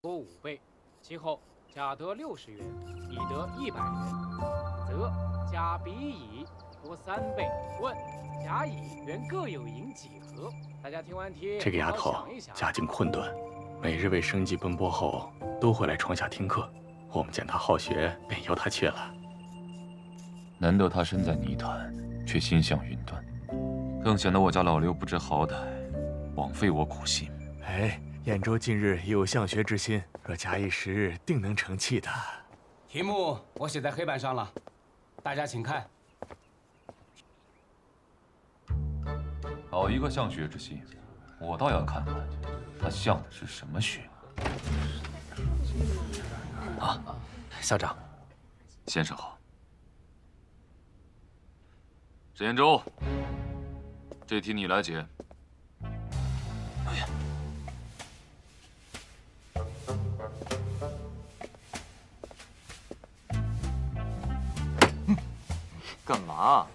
多5倍，其后甲得60元，乙得100元，则甲比乙多3倍。问甲乙原各有赢几何？大家听完题，这个丫头家境困顿，每日为生计奔波后，都会来窗下听课。我们见她好学，便由她去了。难得她身在泥潭，却心向云端，更显得我家老刘不知好歹，枉费我苦心。哎，兖州近日也有向学之心，若假以时日，定能成器的。题目我写在黑板上了，大家请看。好一个向学之心，我倒要看看他向的是什么学。啊，校长，先生好。沈彦州，这题你来解。哎呀，干嘛？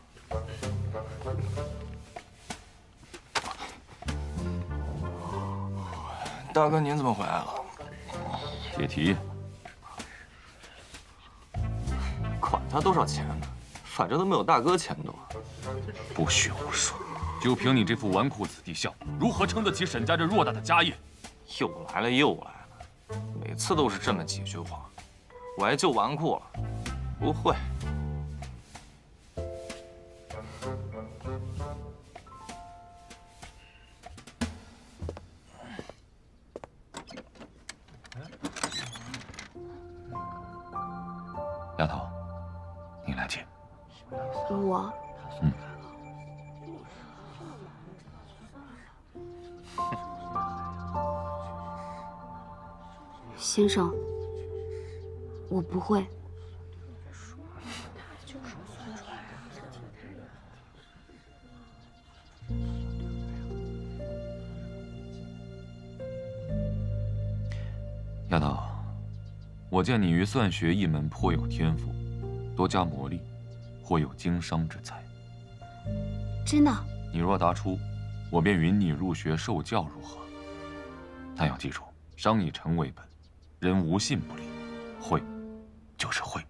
大哥，您怎么回来了？解题。管他多少钱呢，反正都没有大哥钱多。不许胡说！就凭你这副纨绔子弟相，如何撑得起沈家这偌大的家业？又来了又来了，每次都是这么几句话，我还就纨绔了？不会。丫头，你来解。我。先生，我不会。丫头，我见你于算学一门颇有天赋，多加磨砺，或有经商之才。真的？你若答出，我便允你入学受教，如何？但要记住，商以诚为本，人无信不立，会就是会。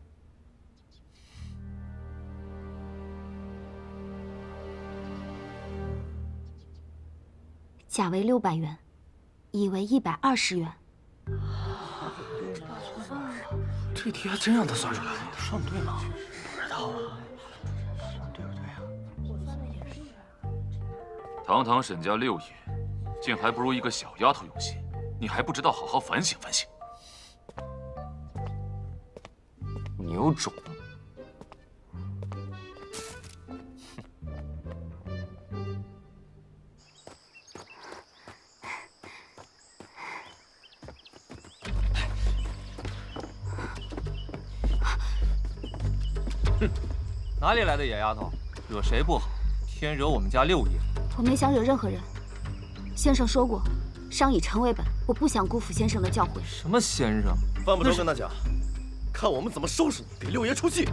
甲为600元，乙为120元。这题还真让他算出来了，算对吗？不知道啊，对不对啊？堂堂沈家6爷，竟还不如一个小丫头用心，你还不知道好好反省反省。你有种！哪里来的野丫头？惹谁不好，偏惹我们家6爷。我没想惹任何人。先生说过，商以诚为本，我不想辜负先生的教诲。什么先生？犯不着跟他讲，看我们怎么收拾你，给6爷出气！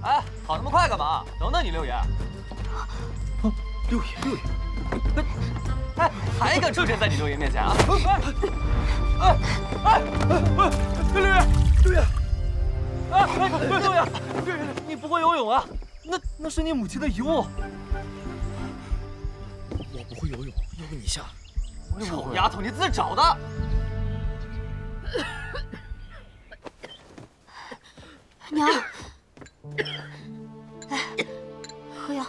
哎，跑那么快干嘛？等等你6爷。6爷，哎，还敢出现在你6爷面前啊？6爷，六爷，你不会游泳啊？那是你母亲的遗物。我不会游泳，要不你下。臭丫头，你自找的。娘，来，喝药。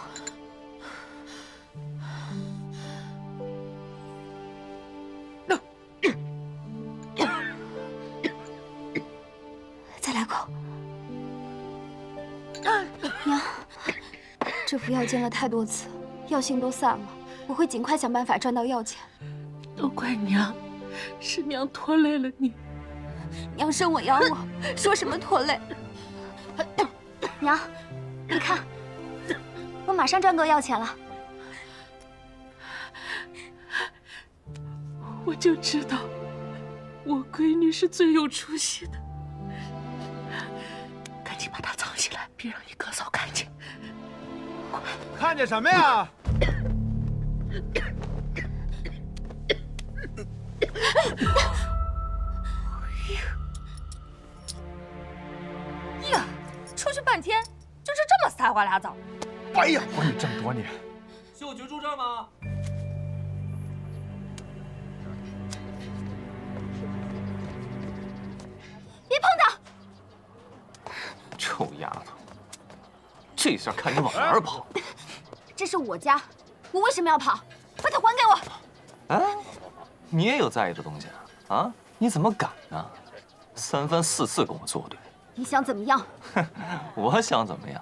再来口。娘，这服药煎了太多次，药性都散了。我会尽快想办法赚到药钱。都怪娘，是娘拖累了你。娘生我养我，说什么拖累？娘，你看，我马上赚够药钱了。我就知道，我闺女是最有出息的。赶紧把她藏起来，别让你哥嫂看见。快！看见什么呀？白花俩枣。白养活你这么多年。秀菊住这儿吗？别碰他！臭丫头，这下看你往哪儿跑！这是我家，我为什么要跑？把它还给我！哎，你也有在意的东西啊？啊，你怎么敢呢？三番四次跟我作对。你想怎么样？我想怎么样？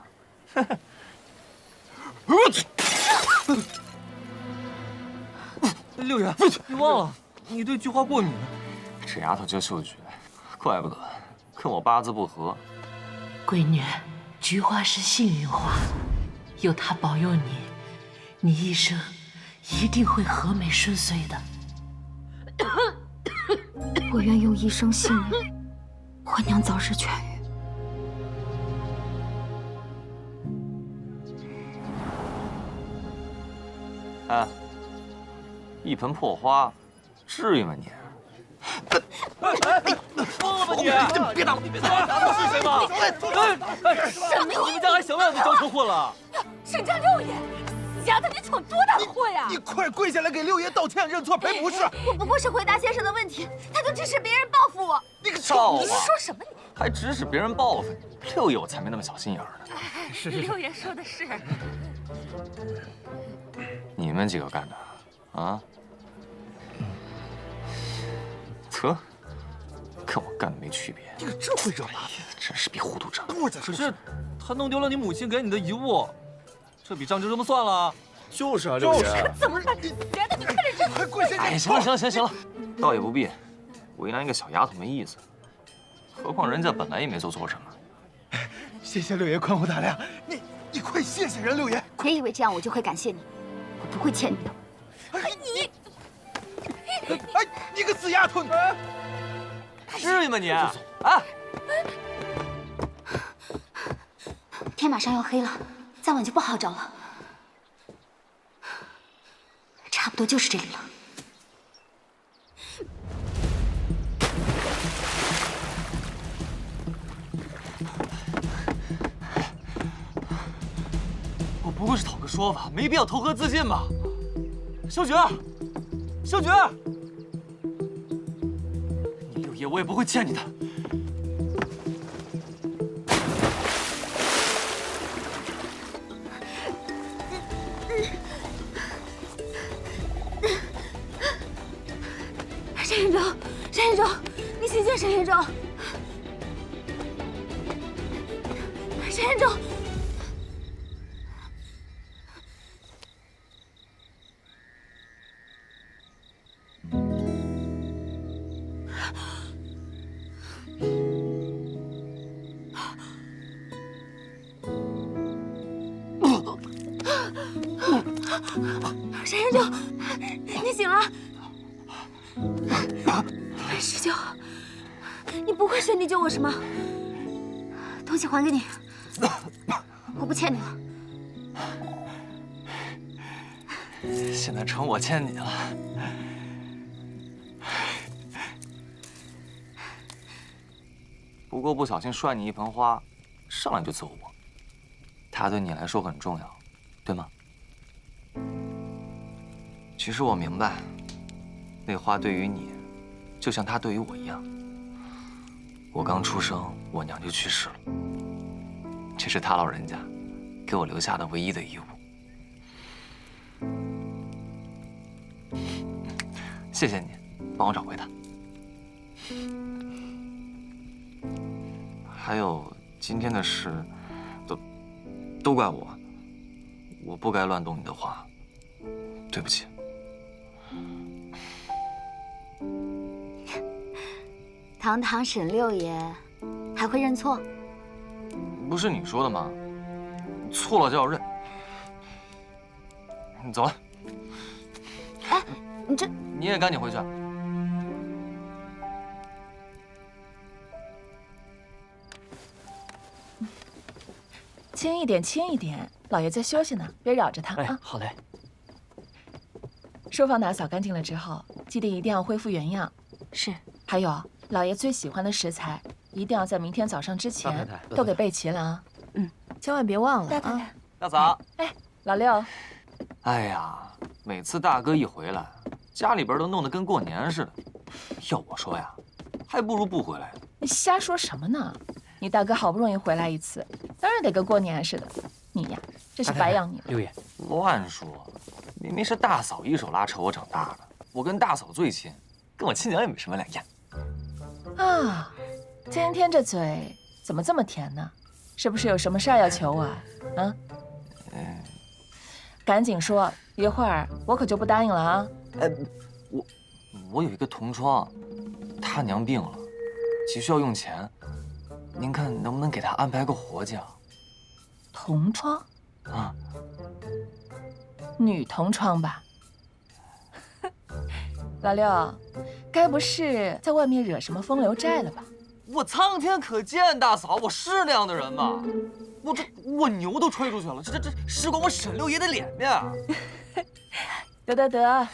六爷，你忘了，你对菊花过敏。这丫头叫秀菊，怪不得跟我八字不合。闺女，菊花是幸运花，有她保佑你，你一生一定会和美顺遂的。我愿用一生幸运换娘早日痊愈。哎，一盆破花，至于吗你？疯了吧你！别打我！你别打我！打我是谁吗？什么？你们家还想不想再交成婚了？沈家六爷，死丫头，你闯多大祸呀！你快跪下来给六爷道歉，认错赔不是。我不过是回答先生的问题，他就指使别人报复我。你个少你说什么？还指使别人报复你？六爷我才没那么小心眼呢。是六爷说的是。你们几个干的，啊？得，跟我干的没区别。你可真会惹麻烦，真是比糊涂账。等会儿再说。可是他弄丢了你母亲给你的遗物，这笔账就这么算了？就是啊，六爷。怎么办？丫头，你看着这，快跪下！哎，行了，倒也不必为难一个小丫头没意思。何况人家本来也没做错什么。谢谢六爷宽宏大量，你快谢谢人，六爷。别以为这样我就会感谢你，我不会欠你的。哎，你个死丫头！至于吗你？啊！天马上要黑了，再晚就不好找了。差不多就是这里了。我不过是讨个说法，没必要投河自尽吧？秀菊，秀菊，你六爷我也不会欠你的。沈延昭，沈延昭，你醒醒，沈延昭，沈延昭。沈延昭，你醒了。师舅，你不会睡，你救我是吗？东西还给你，我不欠你了。现在成我欠你了。不过不小心摔你一盆花，上来就揍我，它对你来说很重要，对吗？其实我明白，那花对于你，就像它对于我一样。我刚出生，我娘就去世了，这是他老人家给我留下的唯一的遗物。谢谢你，帮我找回他。还有今天的事，都怪我，我不该乱动你的花，对不起。堂堂沈六爷，还会认错？不是你说的吗？错了就要认。你走了。哎，你这……你也赶紧回去。轻一点，轻一点，老爷在休息呢，别扰着他啊。好嘞。书房打扫干净了之后，记得一定要恢复原样。是。还有，老爷最喜欢的食材，一定要在明天早上之前都给备齐了啊。嗯，就。千万别忘了啊！大太，大嫂，哎，老六，哎呀，每次大哥一回来，家里边都弄得跟过年似的。要我说呀，还不如不回来。你瞎说什么呢？你大哥好不容易回来一次，当然得跟过年似的。你呀，真是白养你了。六爷，乱说，明明是大嫂一手拉扯我长大的，我跟大嫂最亲，跟我亲娘也没什么两样。啊，今天这嘴怎么这么甜呢？是不是有什么事儿要求我啊？啊？赶紧说，一会儿我可就不答应了啊！我有一个同窗，他娘病了，急需要用钱，您看能不能给他安排个活计啊？同窗啊，女同窗吧？老六，该不是在外面惹什么风流债了吧？我苍天可见，大嫂，我是那样的人吗？我牛都吹出去了，这事关我沈六爷的脸面啊！得，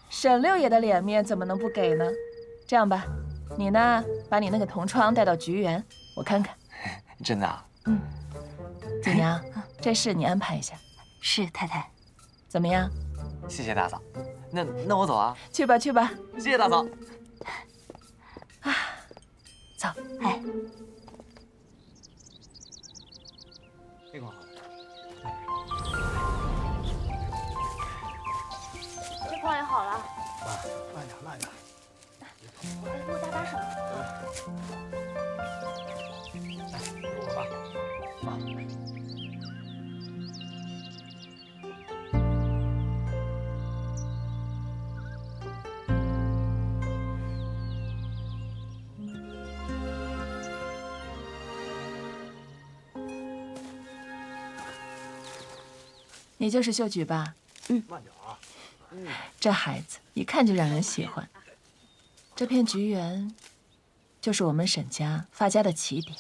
沈六爷的脸面怎么能不给呢？这样吧，你呢，把你那个同窗带到菊园，我看看。真的啊？锦娘，这事你安排一下。是太太。怎么样？谢谢大嫂。那我走啊。去吧。谢谢大嫂。啊，走。哎，这个好。这筐也好了。慢点。哎，给我搭把手。我吧。你就是秀菊吧？慢点啊。这孩子一看就让人喜欢。这片菊园，就是我们沈家发家的起点。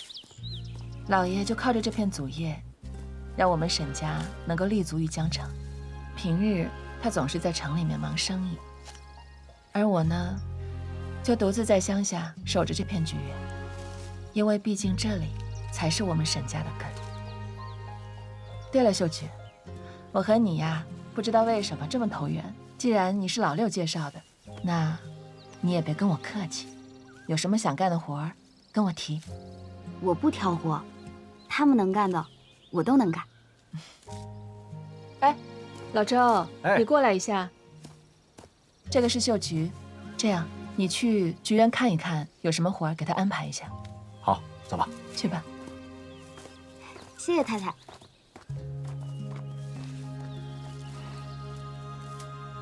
老爷就靠着这片祖业，让我们沈家能够立足于江城。平日他总是在城里面忙生意，而我呢，就独自在乡下守着这片菊园，因为毕竟这里才是我们沈家的根。对了，秀菊，我和你呀，不知道为什么这么投缘。既然你是老六介绍的，那你也别跟我客气，有什么想干的活儿，跟我提。我不挑活，他们能干的，我都能干。哎，老周，哎你过来一下。这个是秀菊，这样你去菊园看一看，有什么活儿给她安排一下。好，走吧。去吧。谢谢太太。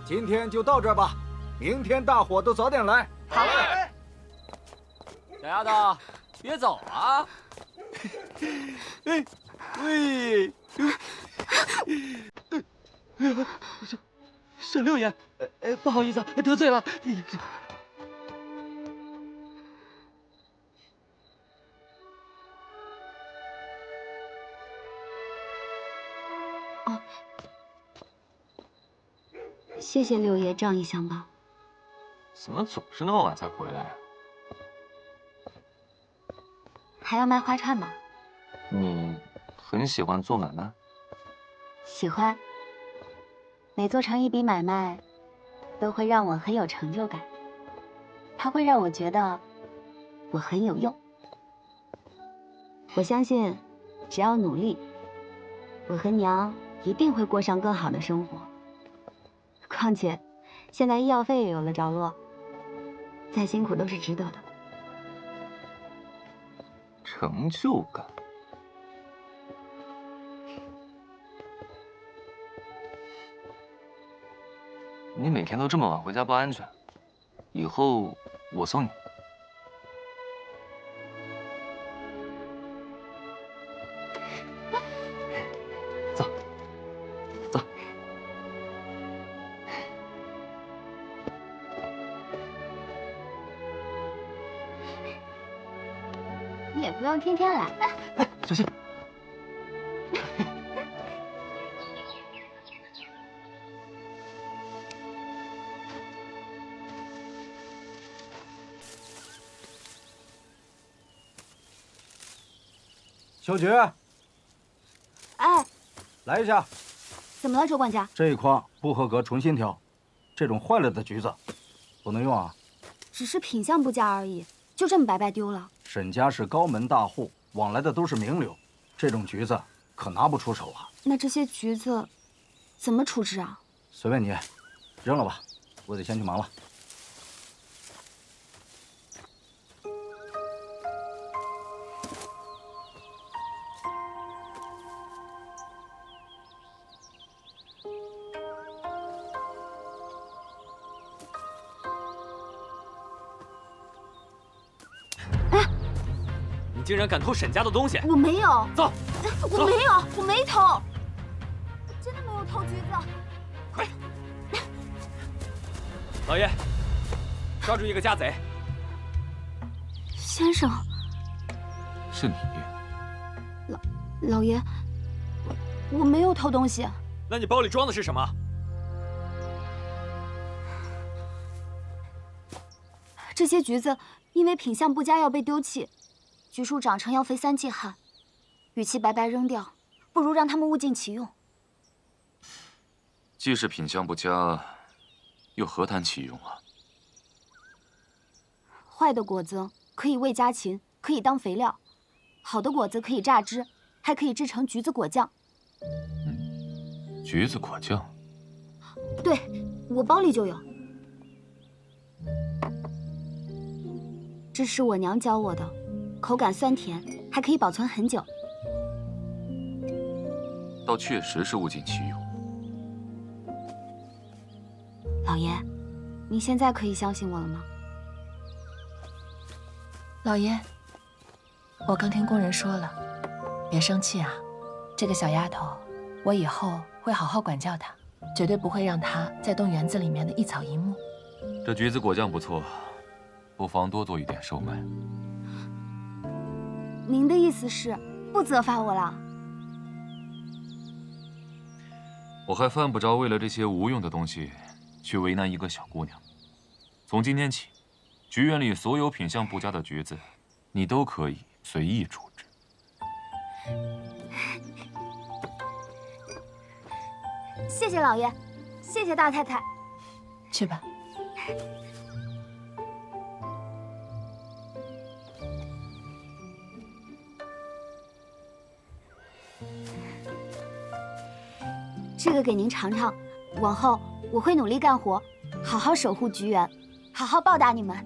今天就到这儿吧，明天大伙都早点来。好。小丫头，别走啊！沈六爷，不好意思，得罪了。谢谢六爷仗义相帮。怎么总是那么晚才回来啊？还要卖花串吗？你很喜欢做买卖？喜欢。每做成一笔买卖，都会让我很有成就感。它会让我觉得我很有用。我相信，只要努力，我和娘一定会过上更好的生活。况且，现在医药费也有了着落，再辛苦都是值得的。成就感。你每天都这么晚回家不安全，以后我送你。走，走。你也不用天天来。小心。秀菊，来一下。怎么了，周管家？这一筐不合格，重新挑。这种坏了的橘子，不能用啊。只是品相不佳而已，就这么白白丢了。沈家是高门大户，往来的都是名流，这种橘子可拿不出手啊。那这些橘子怎么处置啊？随便你，扔了吧，我得先去忙了。竟然敢偷沈家的东西！我没有，走，我没有，我没偷，真的没有偷橘子。快，老爷，抓住一个家贼！先生，是你？老爷，我没有偷东西。那你包里装的是什么？这些橘子因为品相不佳要被丢弃。橘树长成要费3季旱，与其白白扔掉，不如让它们物尽其用。既是品相不佳，又何谈其用啊？坏的果子可以喂家禽，可以当肥料；好的果子可以榨汁，还可以制成橘子果酱。橘子果酱？对，我包里就有。这是我娘教我的。口感酸甜，还可以保存很久。倒确实是物尽其用。老爷，您现在可以相信我了吗？老爷，我刚听工人说了，别生气啊。这个小丫头，我以后会好好管教她，绝对不会让她再动园子里面的一草一木。这橘子果酱不错，不妨多做一点售卖。您的意思是不责罚我了？我还犯不着为了这些无用的东西去为难一个小姑娘。从今天起，菊园里所有品相不佳的橘子，你都可以随意处置。谢谢老爷，谢谢大太太。去吧。这个给您尝尝，往后我会努力干活，好好守护菊园，好好报答你们。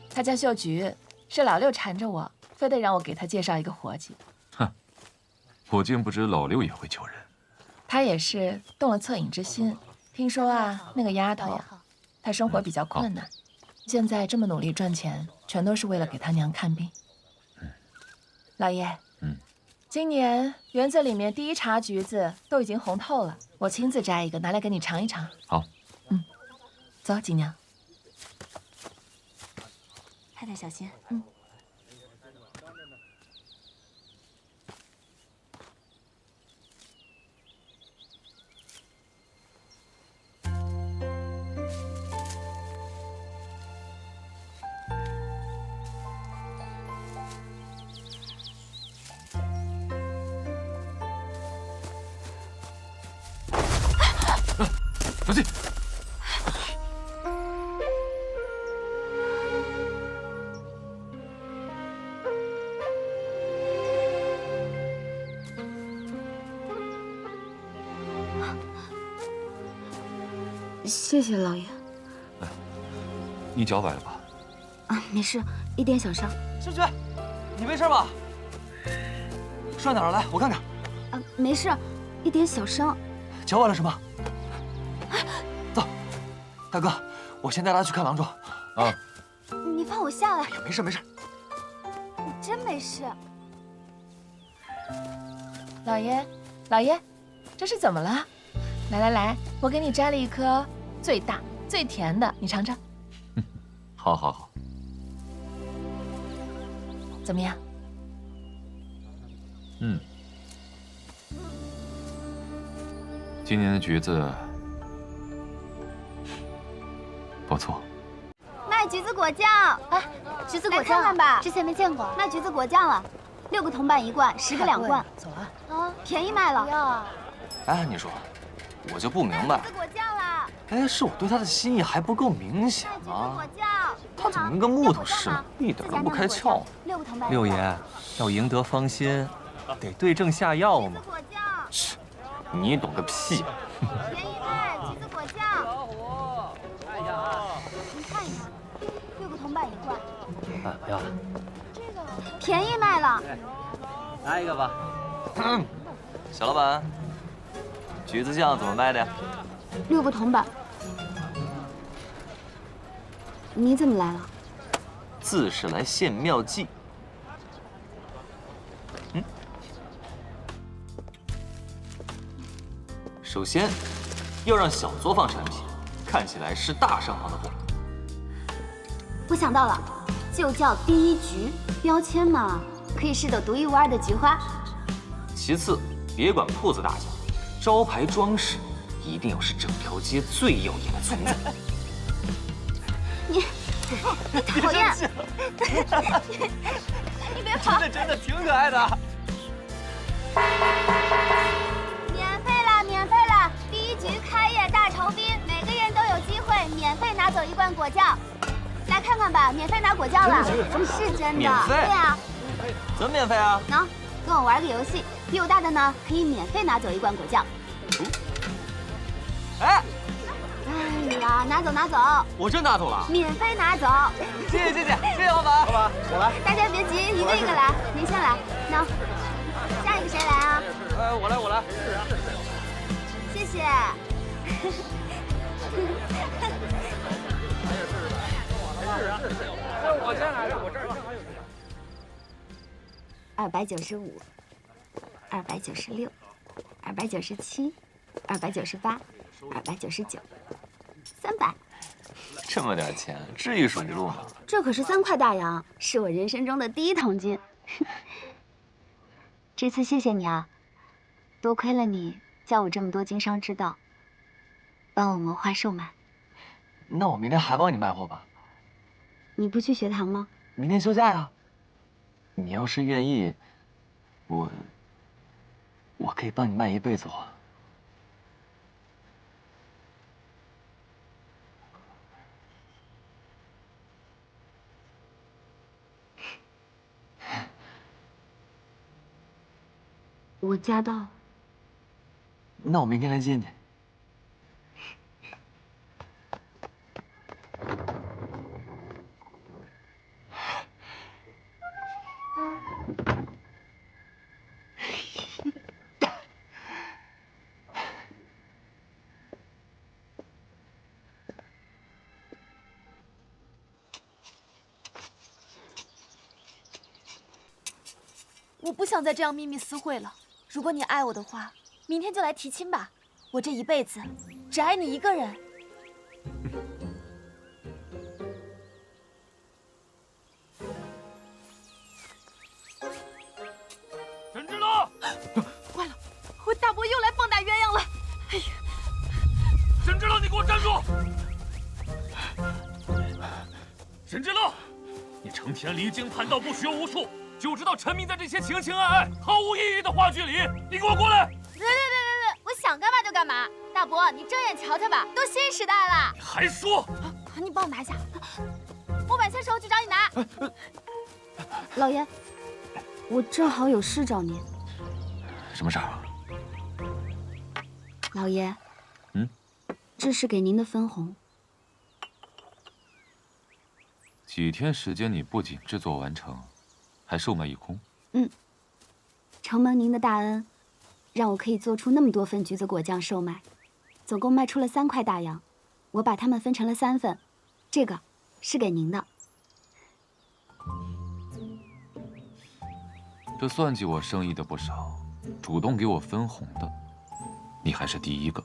他叫秀菊，是老六缠着我，非得让我给他介绍一个活计。哼，我竟不知老六也会救人。他也是动了恻隐之心。听说啊，那个丫头呀，她生活比较困难，现在这么努力赚钱，全都是为了给他娘看病。老爷，今年园子里面第一茬橘子都已经红透了，我亲自摘一个拿来给你尝一尝。好，走，锦娘。太太小心。小心！谢谢老爷。你脚崴了吧？啊，没事，一点小伤。秀菊，你没事吧？摔哪儿了？来，我看看。啊，没事，一点小伤。脚崴了是吗？走，大哥，我先带他去看郎中。啊，你放我下来。哎呀，没事没事，真没事。老爷，老爷，这是怎么了？来来来，我给你摘了一颗最大最甜的，你尝尝。好，好，好。怎么样？今年的橘子不错。卖橘子果酱，哎，橘子果酱，看看吧，之前没见过。卖橘子果酱了，6个铜板1罐，10个2罐。走啊！啊，便宜卖了。不要啊！哎，你说，我就不明白，橘子果酱了。哎，是我对他的心意还不够明显吗？他怎么跟个木头似的，一点都不开窍？ 6个铜板。六爷，要赢得芳心，得对症下药嘛。切，你懂个屁！便宜卖橘子果酱。老虎，看一下啊！你看一看，6个铜板1罐。哎，不要了。这个便宜卖了。来一个吧。小老板，橘子酱怎么卖的呀？6个铜板。你怎么来了？自是来献妙计。首先，要让小作坊产品看起来是大上档的货。我想到了，就叫第1菊，标签嘛，可以是朵独一无二的菊花。其次，别管铺子大小，招牌装饰一定要是整条街最耀眼的存在。你讨厌！你别跑！真的挺可爱的。免费了！第1菊开业大酬宾，每个人都有机会免费拿走1罐果酱。来看看吧，免费拿果酱了，是真的。免费？对啊。怎么免费啊？能，跟我玩个游戏，比我大的呢可以免费拿走1罐果酱。哎呀，拿走拿走！我真拿走了，免费拿走！谢谢老板。老板，我来。大家别急，一个一个来，您先来。那下一个谁来啊？我来。谢谢。我先来，我这儿正好有295、296、297、298、299、300。这么点钱，至于数不住吗？这可是3块大洋，是我人生中的第1桶金。这次谢谢你啊，多亏了你教我这么多经商之道，帮我谋划售卖。那我明天还帮你卖货吧。你不去学堂吗？明天休假呀。你要是愿意，我可以帮你卖一辈子货。我家到。那我明天来接你。我不想再这样秘密私会了。如果你爱我的话，明天就来提亲吧。我这一辈子只爱你一个人。沈之乐，坏了，我大伯又来棒打鸳鸯了。哎呀，沈之乐，你给我站住！沈之乐，你成天离经叛道，不学无术。就知道沉迷在这些情情爱爱、毫无意义的话剧里，你给我过来！别！我想干嘛就干嘛。大伯，你睁眼瞧瞧吧，都新时代了。你还说？你帮我拿下，我晚些时候去找你拿。老爷，我正好有事找您。什么事儿？老爷，这是给您的分红。几天时间，你不仅制作完成，还售卖一空。承蒙您的大恩，让我可以做出那么多份橘子果酱售卖，总共卖出了3块大洋。我把它们分成了3份，这个是给您的。这算计我生意的不少，主动给我分红的，你还是第一个。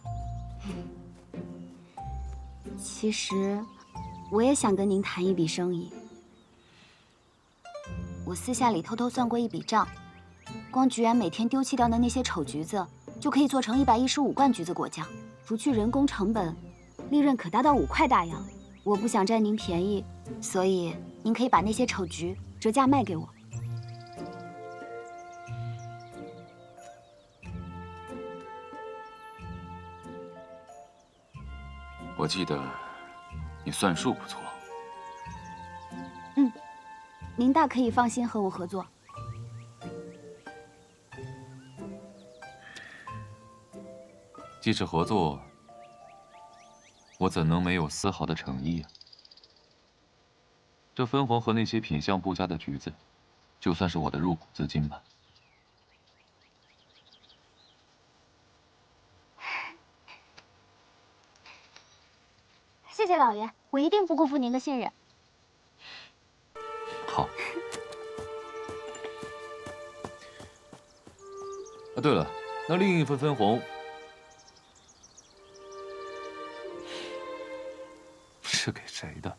其实，我也想跟您谈一笔生意。我私下里偷偷算过一笔账，光菊园每天丢弃掉的那些丑橘子，就可以做成115罐橘子果酱，除去人工成本，利润可达到5块大洋。我不想占您便宜，所以您可以把那些丑橘折价卖给我。我记得你算术不错。您大可以放心和我合作。既是合作，我怎能没有丝毫的诚意啊？这分红和那些品相不佳的橘子，就算是我的入股资金吧。谢谢老爷，我一定不辜负您的信任。好。啊，对了，那另一份分红是给谁的？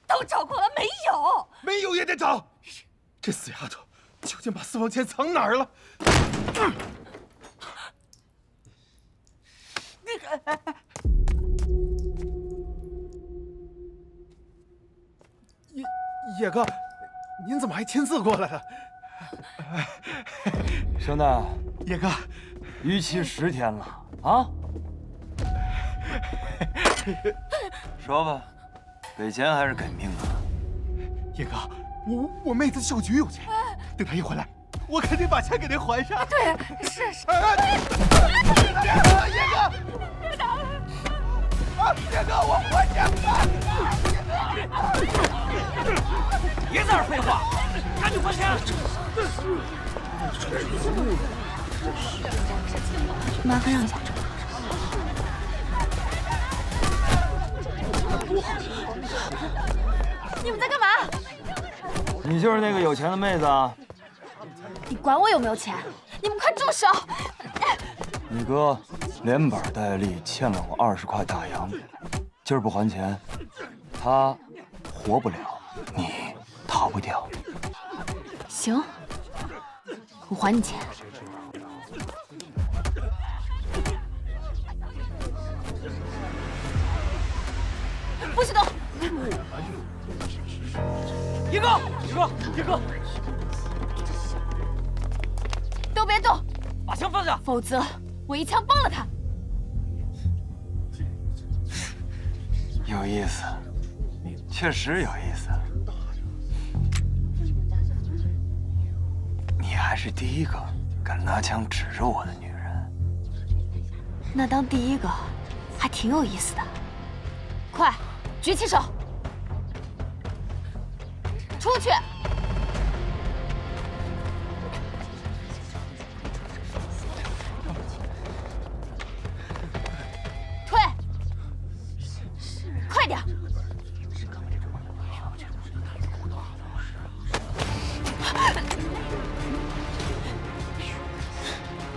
都找过了没有？没有也得找。这死丫头究竟把私房钱藏哪儿了？野哥，您怎么还亲自过来了？兄弟，野哥，逾期10天了啊！说吧，给钱还是给命啊？野哥，我妹子小菊有钱，等她一回来，我肯定把钱给您还上。对，是。野哥，别打了！啊，野哥，我还钱吧！别在这儿废话，赶紧还钱！麻烦让一下。你们在干嘛？你就是那个有钱的妹子啊？你管我有没有钱？你们快住手！你哥连本带利欠了我20块大洋，今儿不还钱，他活不了，你逃不掉。行，我还你钱。不许动！野哥，野哥，都别动，把枪放下，否则我一枪崩了他。有意思，确实有意思。你还是第一个敢拿枪指着我的女人。那当第一个还挺有意思的。快，举起手，出去！退！快点！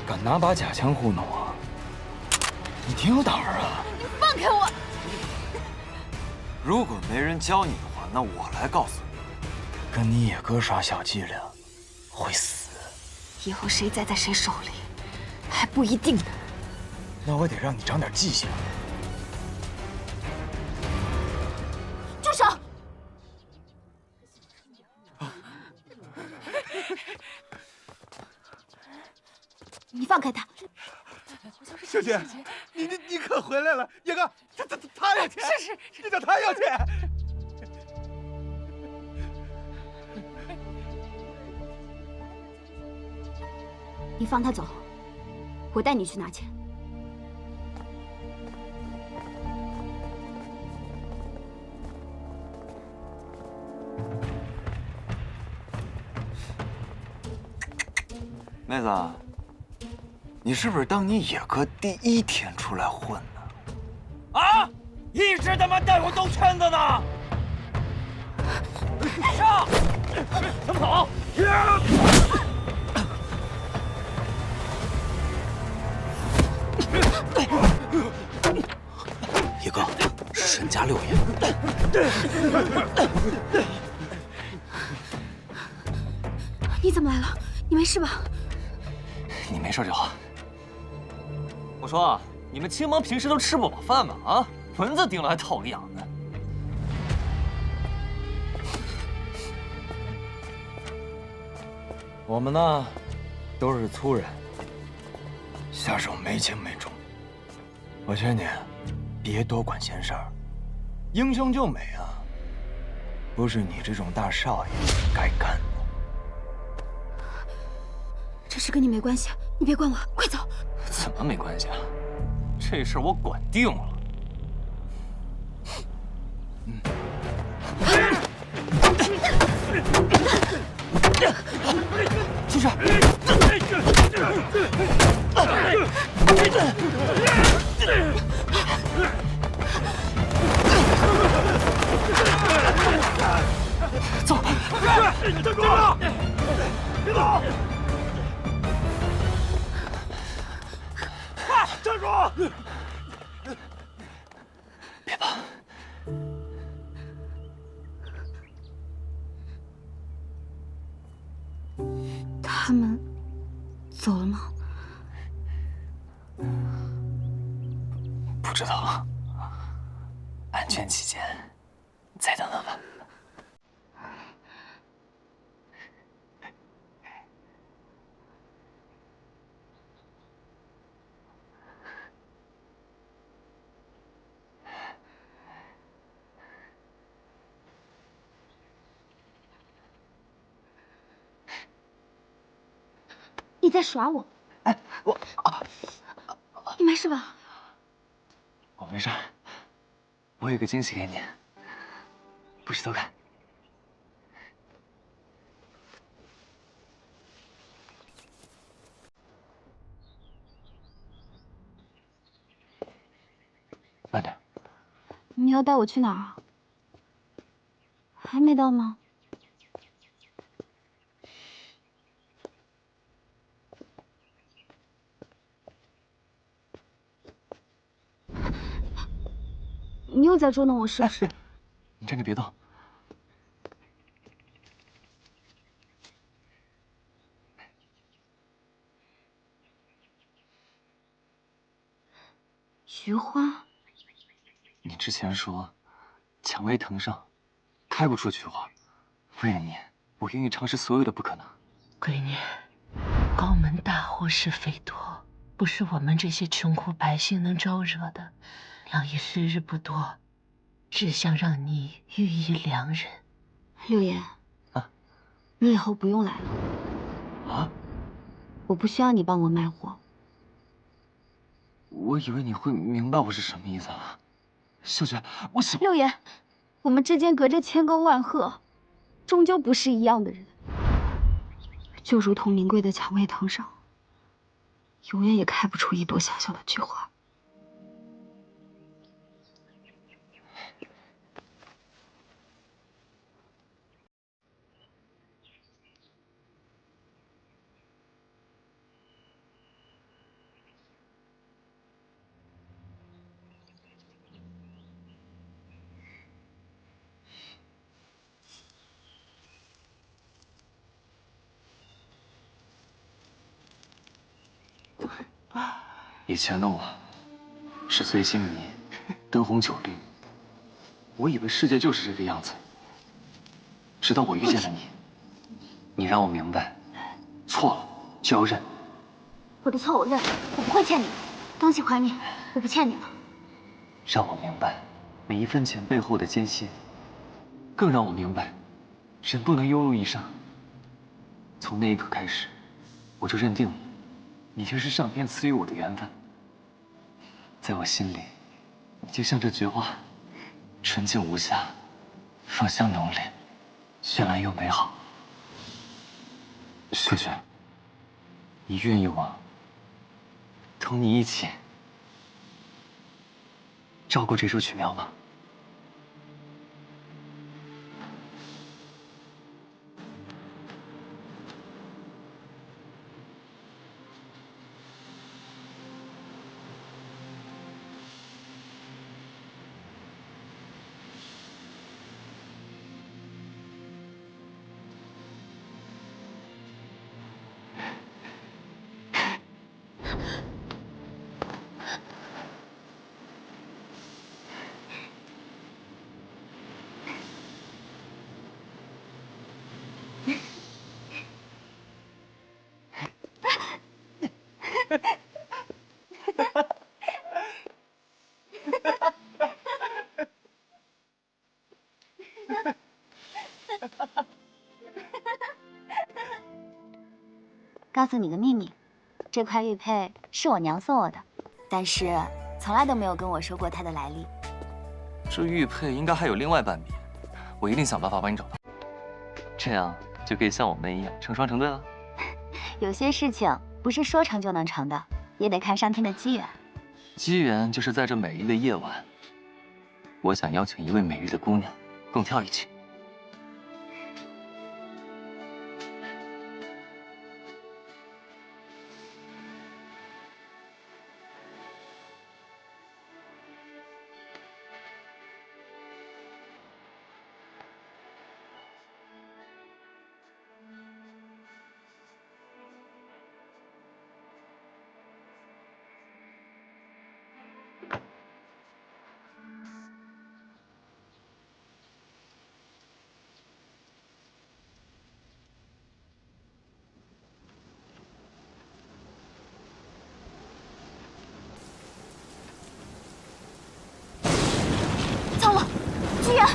敢拿把假枪糊弄我，你挺有胆儿啊！你放开我！如果没人教你的话，那我来告诉你，跟你野哥耍小伎俩，会死。以后谁栽在谁手里，还不一定呢。那我得让你长点记性。住手！你放开他！小姐，你可回来了！野哥，他要钱，是，你找他要钱。你放他走，我带你去拿钱。妹子，你是不是当你野哥第1天出来混呢？啊！一直他妈带我兜圈子呢！上！怎么跑？野哥，是沈家六爷。你怎么来了？你没事吧？你没事就好。我说，你们青帮平时都吃不饱饭吗？啊，蚊子叮了还讨个痒呢。我们呢，都是粗人，下手没轻没重。我劝你，别多管闲事儿。英雄救美啊，不是你这种大少爷该干的。这事跟你没关系，你别管我，快走！怎么没关系啊？这事儿我管定了。出去！走！站住！别走！站住！别怕。他们走了吗？不知道，安全起见，再等等吧。你在耍我？哎，你没事吧？我没事。我有个惊喜给你，不许偷看。慢点。你要带我去哪儿啊？还没到吗？你又在捉弄我是不是？你站着别动。菊花，你之前说蔷薇藤上开不出菊花，为了你，我愿意尝试所有的不可能。闺女，高门大户是非多，不是我们这些穷苦百姓能招惹的。良医时日不多，只想让你遇一良人。六爷，啊，你以后不用来了。啊？我不需要你帮我卖货。我以为你会明白我是什么意思啊，秀娟，我喜欢六爷，我们之间隔着千沟万壑，终究不是一样的人。就如同名贵的蔷薇藤上，永远也开不出一朵小小的菊花。以前的我，是随心迷，灯红酒绿。我以为世界就是这个样子，直到我遇见了你，你让我明白，错了就要认。我的错我认，我不会欠你的，东西还你，我不欠你了。让我明白每一分钱背后的艰辛，更让我明白，人不能庸碌一生。从那一刻开始，我就认定了，你就是上天赐予我的缘分。在我心里，你就像这菊花，纯净无瑕，芳香浓烈，绚烂又美好。秀娟，你愿意我同你一起照顾这株曲苗吧。告诉你个秘密，这块玉佩是我娘送我的，但是从来都没有跟我说过它的来历。这玉佩应该还有另外半边，我一定想办法帮你找到，这样就可以像我们一样成双成对了。有些事情不是说成就能成的，也得看上天的机缘。机缘就是在这美丽的夜晚，我想邀请一位美丽的姑娘共跳一曲。糟了，居然！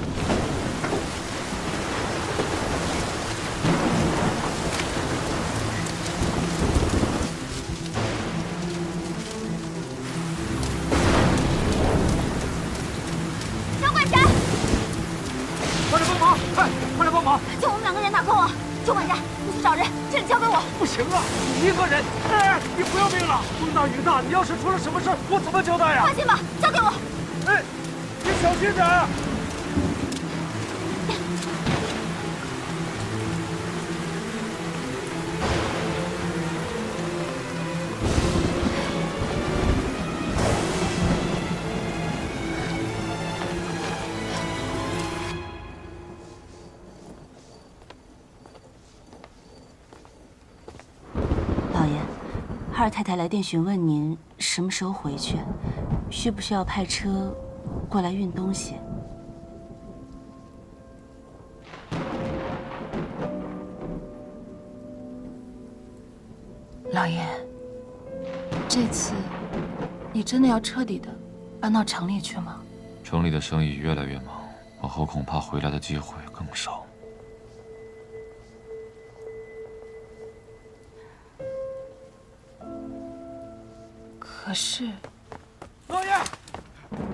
小管家，快来帮忙！快，快来帮忙！就我们2个人哪够啊？旧管家，你去找人，这里交给我。不行啊，你一个人，哎，你不要命了！风大雨大，你要是出了什么事，我怎么交代呀？放心吧，交给我。哎，你小心点。老爷，哈尔太太来电询问您什么时候回去，需不需要派车过来运东西？老爷，这次你真的要彻底的搬到城里去吗？城里的生意越来越忙，往后恐怕回来的机会更少。可是，老爷，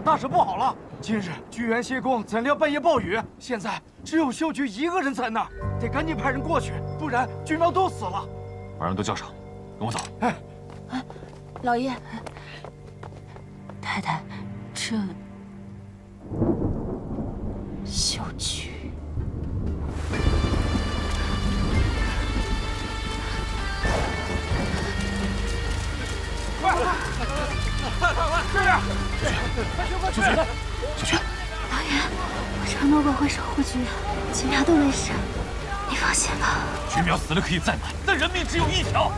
大事不好了！今日居元歇工，怎料半夜暴雨，现在只有秀菊一个人在那儿，得赶紧派人过去，不然菊苗都死了。把人都叫上，跟我走。哎，老爷，太太，这秀菊。小菊，老爷，我承诺过会守护菊，菊苗都没事，你放心吧。菊苗死了可以再买，但人命只有一条。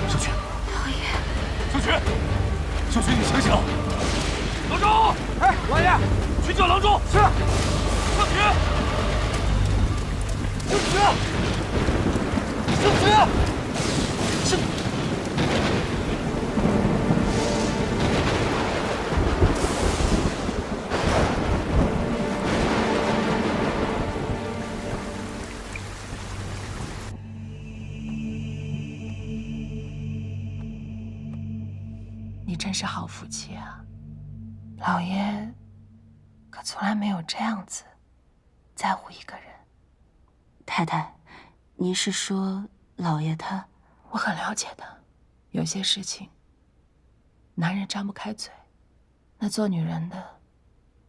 秀菊，老爷，秀菊，秀菊，你醒醒！郎中，哎，老爷，去救郎中。是。秀菊，秀菊，秀菊，秀。你真是好福气啊！老爷可从来没有这样子在乎一个人。太太，您是说老爷他？我很了解的，有些事情男人张不开嘴，那做女人的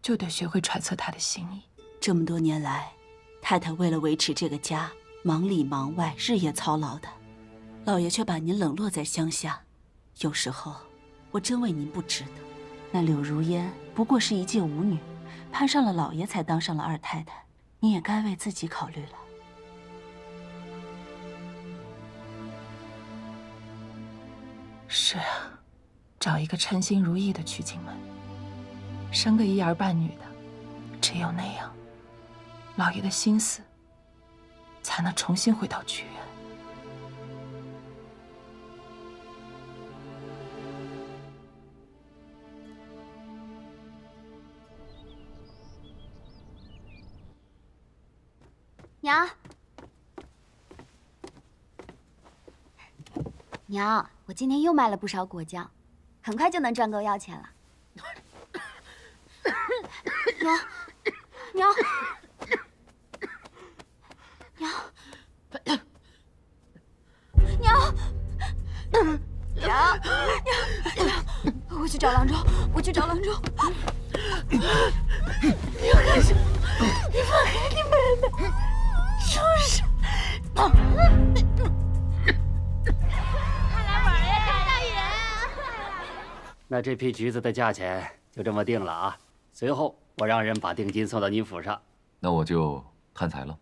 就得学会揣测他的心意。这么多年来，太太为了维持这个家，忙里忙外，日夜操劳的，老爷却把您冷落在乡下。有时候，我真为您不值得。那柳如烟不过是一介舞女，攀上了老爷才当上了二太太，你也该为自己考虑了。是啊，找一个称心如意的娶进门，生个一儿半女的，只有那样，老爷的心思才能重新回到剧院。娘，娘，我今天又卖了不少果酱，很快就能赚够要钱了。娘，娘，娘，娘，娘，娘，我去找郎中，我去找郎中。你要干什么？你放开你妹妹！畜生！快来玩呀，大爷！那这批橘子的价钱就这么定了啊。随后我让人把定金送到您府上。那我就贪财了。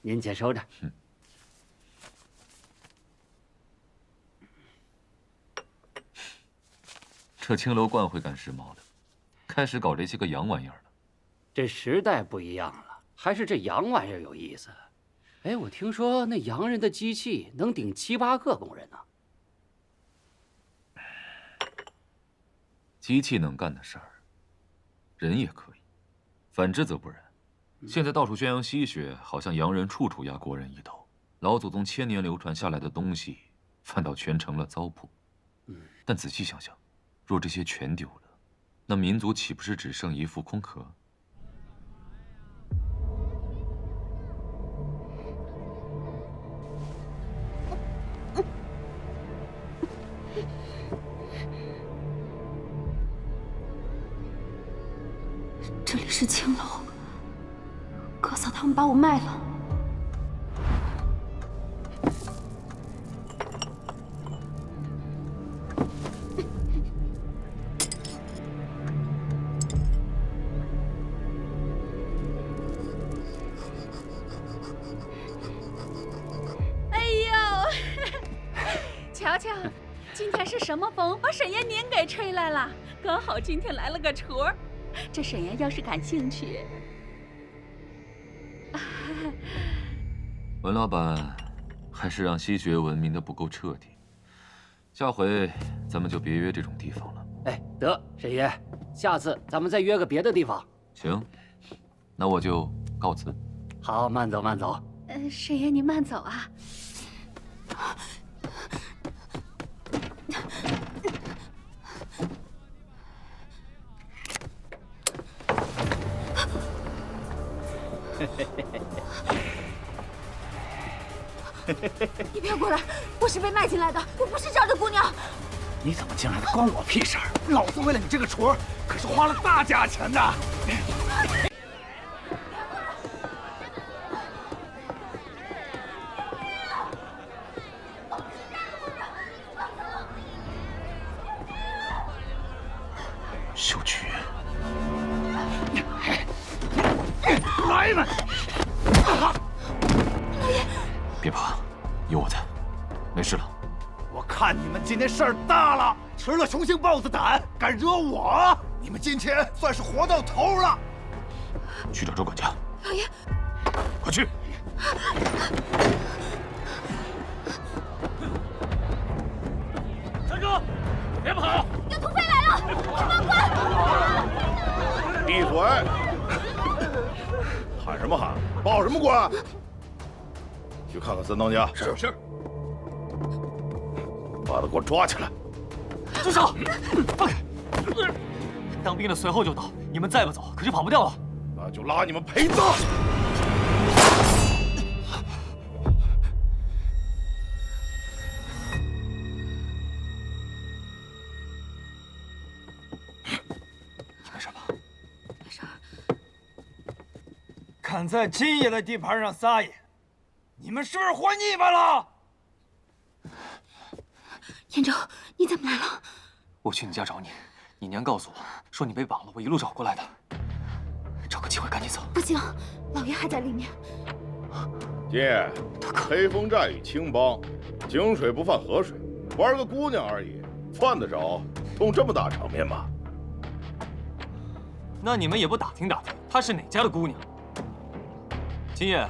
您且收着。这青楼惯会赶时髦的，开始搞这些个洋玩意儿了。这时代不一样了，还是这洋玩意儿有意思。哎，我听说那洋人的机器能顶7、8个工人呢。机器能干的事儿，人也可以，反之则不然。现在到处宣扬西学，好像洋人处处压国人一头，老祖宗千年流传下来的东西，反倒全成了糟粕。但仔细想想，若这些全丢了，那民族岂不是只剩一副空壳？这里是青楼，哥嫂他们把我卖了。哎呦，瞧瞧，今天是什么风，把沈爷您给吹来了？刚好今天来了个雏儿。这沈爷要是感兴趣，文老板还是让西学文明的不够彻底，下回咱们就别约这种地方了。哎，得，沈爷，下次咱们再约个别的地方。行，那我就告辞。好，慢走慢走。沈爷您慢走啊。你别过来！我是被卖进来的，我不是这儿的姑娘。你怎么进来的？关我屁事儿！老子为了你这个雏儿，可是花了大价钱的。秀菊，来嘛！别怕，有我在，没事了。我看你们今天事儿大了，吃了雄性豹子胆，敢惹我！你们今天算是活到头了。去找周管家。老爷，快去！三哥，别跑！有土匪来了，放官！闭嘴！喊什么喊？报什么官？去看看三当家。是是。把他给我抓起来！住手！放开！当兵的随后就到，你们再不走，可就跑不掉了。那就拉你们陪葬！敢在金爷的地盘上撒野，你们是不是活腻歪了？燕州，你怎么来了？我去你家找你，你娘告诉我说你被绑了，我一路找过来的。找个机会赶紧走。不行，老爷还在里面。金爷，黑风寨与青帮，井水不犯河水，玩个姑娘而已，犯得着动这么大场面吗？那你们也不打听打听，她是哪家的姑娘？金爷，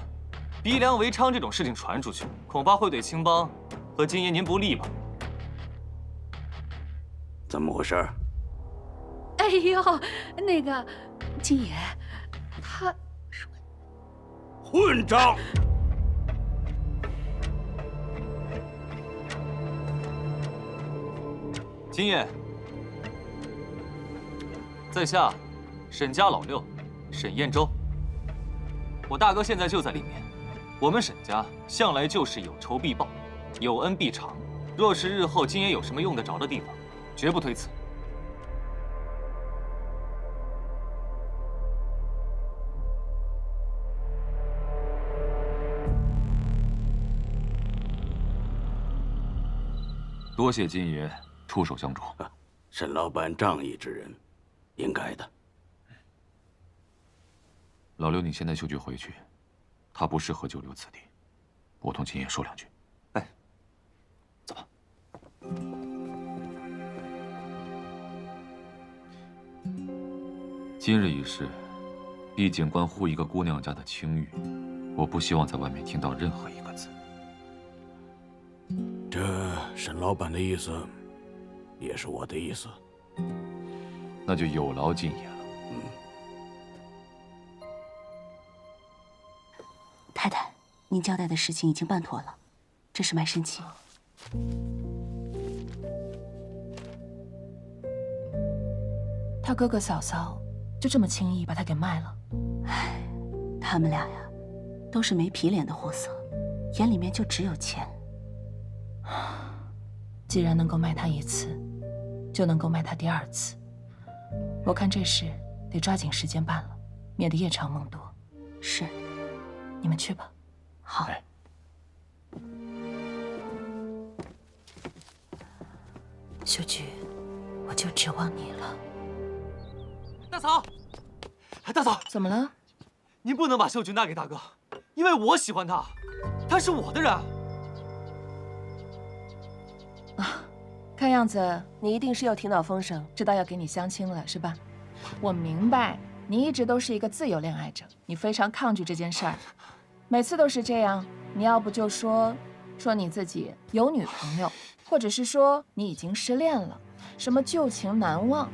逼良为娼这种事情传出去，恐怕会对青帮和金爷您不利吧？怎么回事？哎呦，那个金爷，他说混账！金爷，在下沈家老六，沈彦州。我大哥现在就在里面。我们沈家向来就是有仇必报，有恩必偿。若是日后金爷有什么用得着的地方，绝不推辞。多谢金爷出手相助。沈老板仗义之人，应该的。老刘，你现在就去回去，他不适合久留此地。我同金爷说两句。哎，走吧。今日一事，毕竟关乎一个姑娘家的清誉，我不希望在外面听到任何一个字。这沈老板的意思，也是我的意思。那就有劳金爷了。太太，您交代的事情已经办妥了，这是卖身契。他哥哥嫂嫂就这么轻易把他给卖了？唉，他们俩呀，都是没皮脸的货色，眼里面就只有钱。既然能够卖他一次，就能够卖他第二次。我看这事得抓紧时间办了，免得夜长梦多。是，你们去吧。好。秀菊，我就指望你了。大嫂，大嫂，怎么了？您不能把秀菊纳给大哥，因为我喜欢她，她是我的人。看样子你一定是又听到风声，知道要给你相亲了，是吧？我明白，你一直都是一个自由恋爱者，你非常抗拒这件事儿，每次都是这样。你要不就说你自己有女朋友，或者是说你已经失恋了，什么旧情难忘。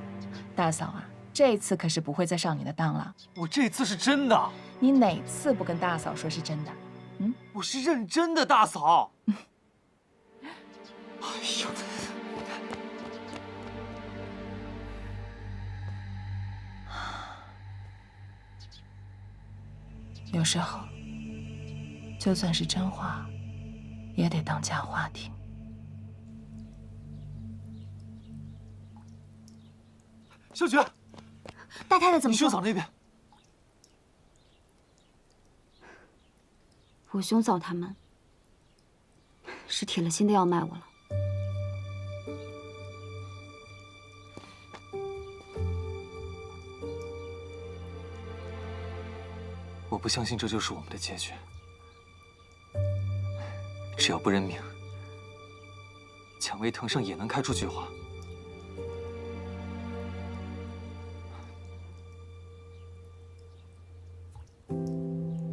大嫂啊，这次可是不会再上你的当了。我这次是真的。你哪次不跟大嫂说是真的？我是认真的，大嫂。哎呦！有时候，就算是真话，也得当假话听。秀菊，大太太怎么说？你兄嫂那边。我兄嫂他们是铁了心的要卖我了。我不相信这就是我们的结局。只要不认命，蔷薇藤上也能开出菊花。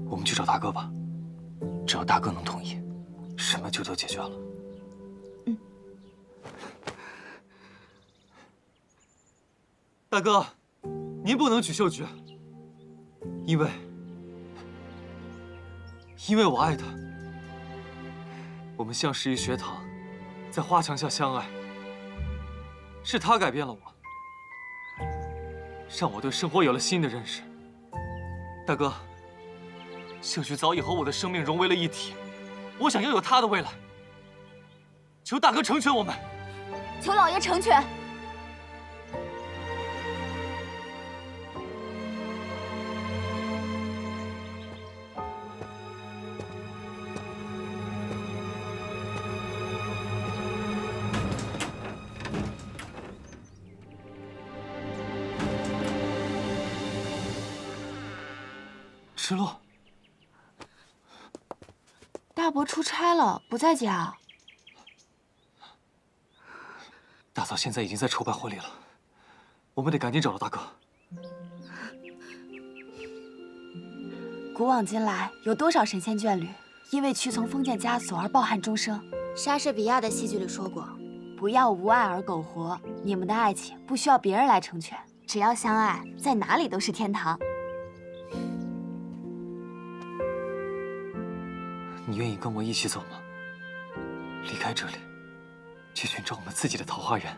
我们去找大哥吧，只要大哥能同意，什么就都解决了。大哥，您不能娶秀菊，因为我爱她。我们相识于学堂，在花墙下相爱，是她改变了我，让我对生活有了新的认识。大哥，秀菊早已和我的生命融为了一体，我想要有她的未来，求大哥成全我们。求老爷成全。失落。大伯出差了，不在家。大嫂现在已经在筹办婚礼了，我们得赶紧找到大哥。古往今来，有多少神仙眷侣因为屈从封建枷锁而抱憾终生？莎士比亚的戏剧里说过：“不要无爱而苟活。”你们的爱情不需要别人来成全，只要相爱，在哪里都是天堂。你愿意跟我一起走吗？离开这里，去寻找我们自己的桃花源。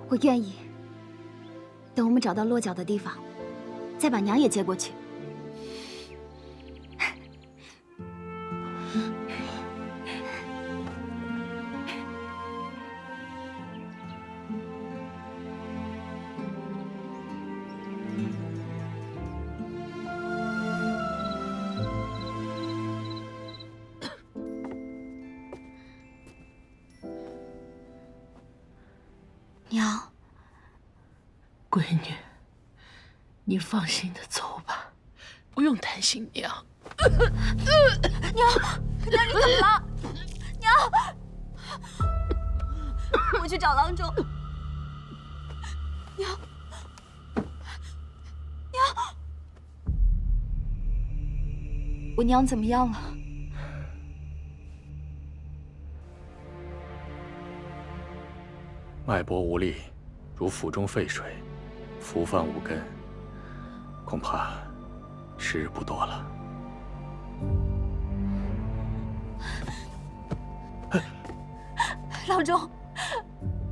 我愿意。等我们找到落脚的地方，再把娘也接过去。娘，闺女，你放心的走吧，不用担心娘。娘，你怎么了？娘，我去找郎中。娘，我娘怎么样了？脉搏无力，如腹中沸水，服饭无根，恐怕时日不多了。郎中，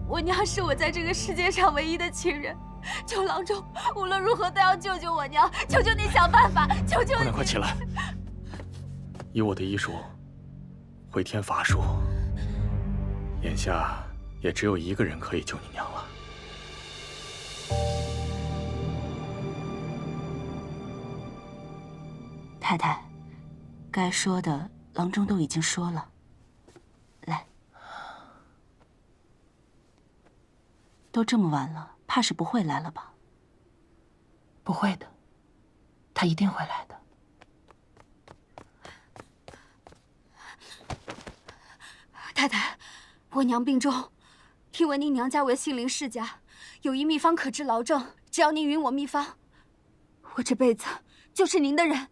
我娘是我在这个世界上唯一的亲人，求郎中无论如何都要救救我娘，求求你想办法，求求你！姑娘，快起来！以我的医术，回天乏术，眼下也只有一个人可以救你娘了。太太，该说的郎中都已经说了。来，都这么晚了，怕是不会来了吧？不会的，他一定会来的。太太，我娘病重，听闻您娘家为杏林世家，有一秘方可治痨症，只要您允我秘方，我这辈子就是您的人。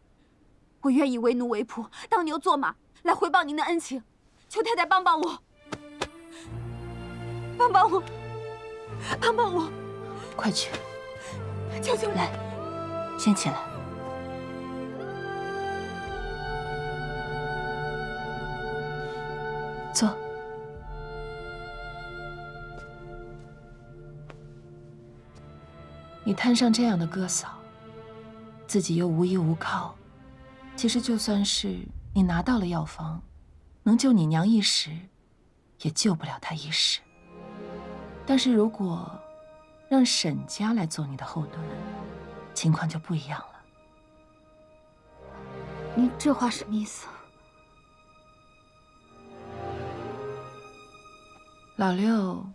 我愿意为奴为仆，当牛做马，来回报您的恩情。求太太帮帮我，帮帮我，帮帮我！快去！求求你！来，先起来。坐。你摊上这样的哥嫂，自己又无依无靠，其实就算是你拿到了药方，能救你娘一时，也救不了她一世。但是如果让沈家来做你的后盾，情况就不一样了。您这话什么意思？老六，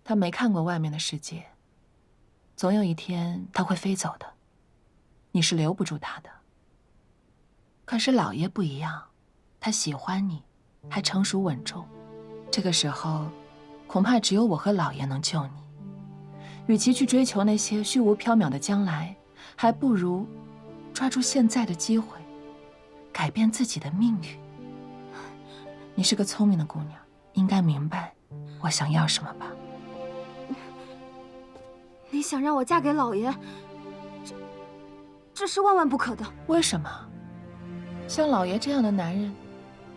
他没看过外面的世界，总有一天他会飞走的，你是留不住他的。可是老爷不一样，他喜欢你，还成熟稳重，这个时候，恐怕只有我和老爷能救你。与其去追求那些虚无缥缈的将来，还不如抓住现在的机会，改变自己的命运。你是个聪明的姑娘，应该明白我想要什么吧？你想让我嫁给老爷，这是万万不可的。为什么？像老爷这样的男人，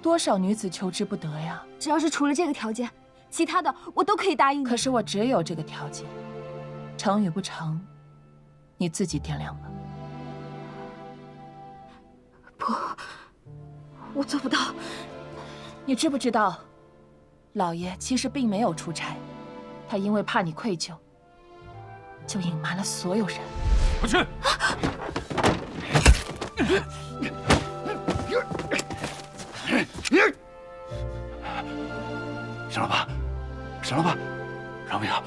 多少女子求之不得呀！只要是除了这个条件，其他的我都可以答应你。可是我只有这个条件，成与不成，你自己掂量吧。不，我做不到。你知不知道，老爷其实并没有出差，他因为怕你愧疚，就隐瞒了所有人。快去！沈老板，沈老板，让不让？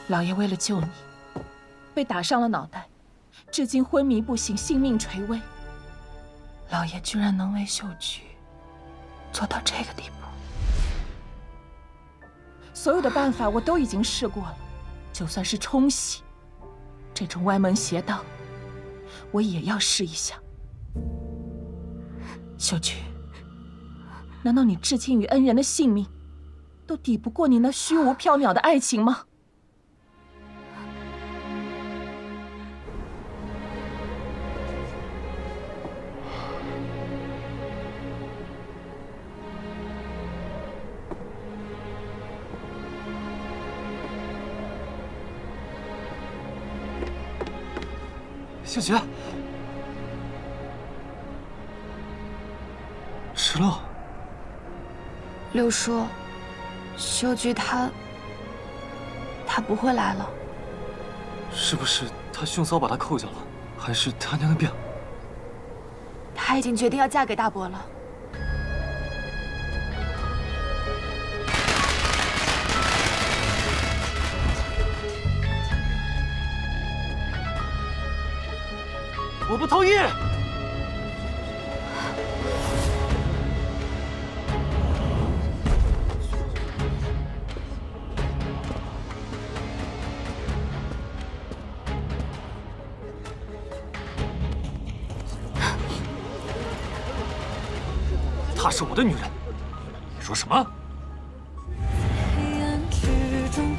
老爷为了救你，被打伤了脑袋，至今昏迷不醒，性命垂危。老爷居然能为秀菊做到这个地步，所有的办法我都已经试过了，就算是冲洗，这种歪门邪道，我也要试一下。秀菊，难道你至亲与恩人的性命，都抵不过你那虚无缥缈的爱情吗？秀菊，石漏，六叔，秀菊她不会来了。是不是他兄嫂把她扣下了，还是他娘的病？她已经决定要嫁给大伯了。我不同意！她是我的女人，你说什么？黑暗之中，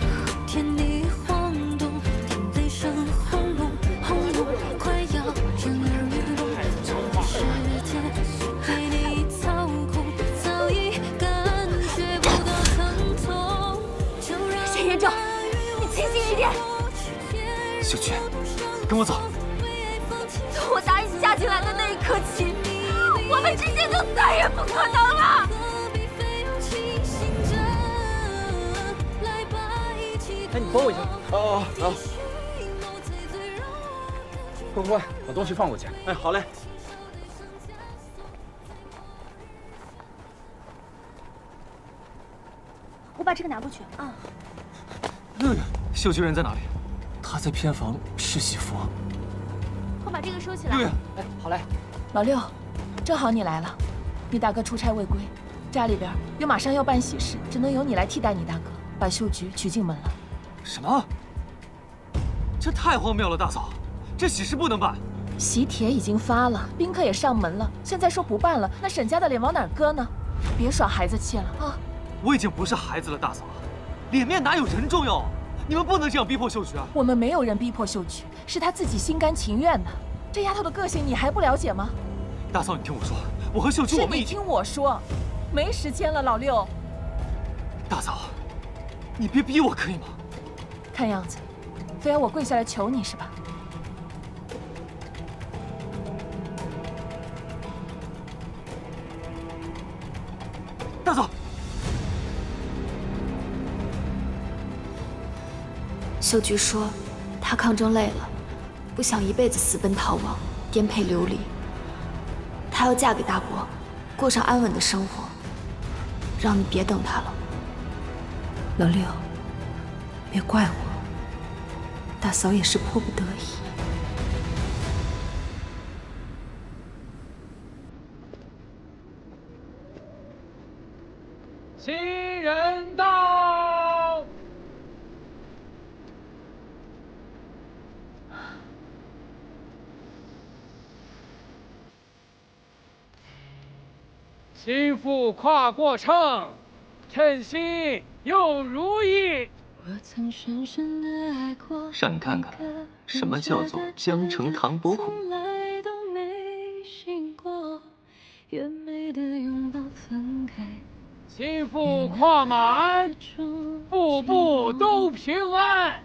天地晃动，天雷声轰隆轰隆，快要震耳欲聋。世界被你操控，早已感觉不到疼痛。沈延昭，你清醒一点。秀菊，跟我走。从我答应嫁进来的那一刻起，我们之间就再也不可能了。哎，你帮我一下。哦，好。乖，把东西放过去。哎，好嘞。我把这个拿过去啊。六月，秀菊人在哪里？她在偏房侍喜服。我把这个收起来。六月，哎，好嘞。老六，正好你来了，你大哥出差未归，家里边又马上要办喜事，只能由你来替代你大哥，把秀菊娶进门了。什么？这太荒谬了，大嫂，这喜事不能办。喜帖已经发了，宾客也上门了，现在说不办了，那沈家的脸往哪儿搁呢？别耍孩子气了啊！我已经不是孩子了，大嫂，脸面哪有人重要？你们不能这样逼迫秀菊啊！我们没有人逼迫秀菊，是她自己心甘情愿的。这丫头的个性你还不了解吗？大嫂，你听我说，我和秀菊我们已经……是你听我说，没时间了，老六。大嫂，你别逼我可以吗？看样子，非要我跪下来求你是吧？大嫂，秀菊说，她抗争累了，不想一辈子私奔逃亡，颠沛流离。她要嫁给大伯，过上安稳的生活。让你别等她了，老六，别怪我。大嫂也是迫不得已。新人到！心腹跨过秤，称心又如意。让你看看什么叫做江城唐伯虎。心腹跨满，步步都平安。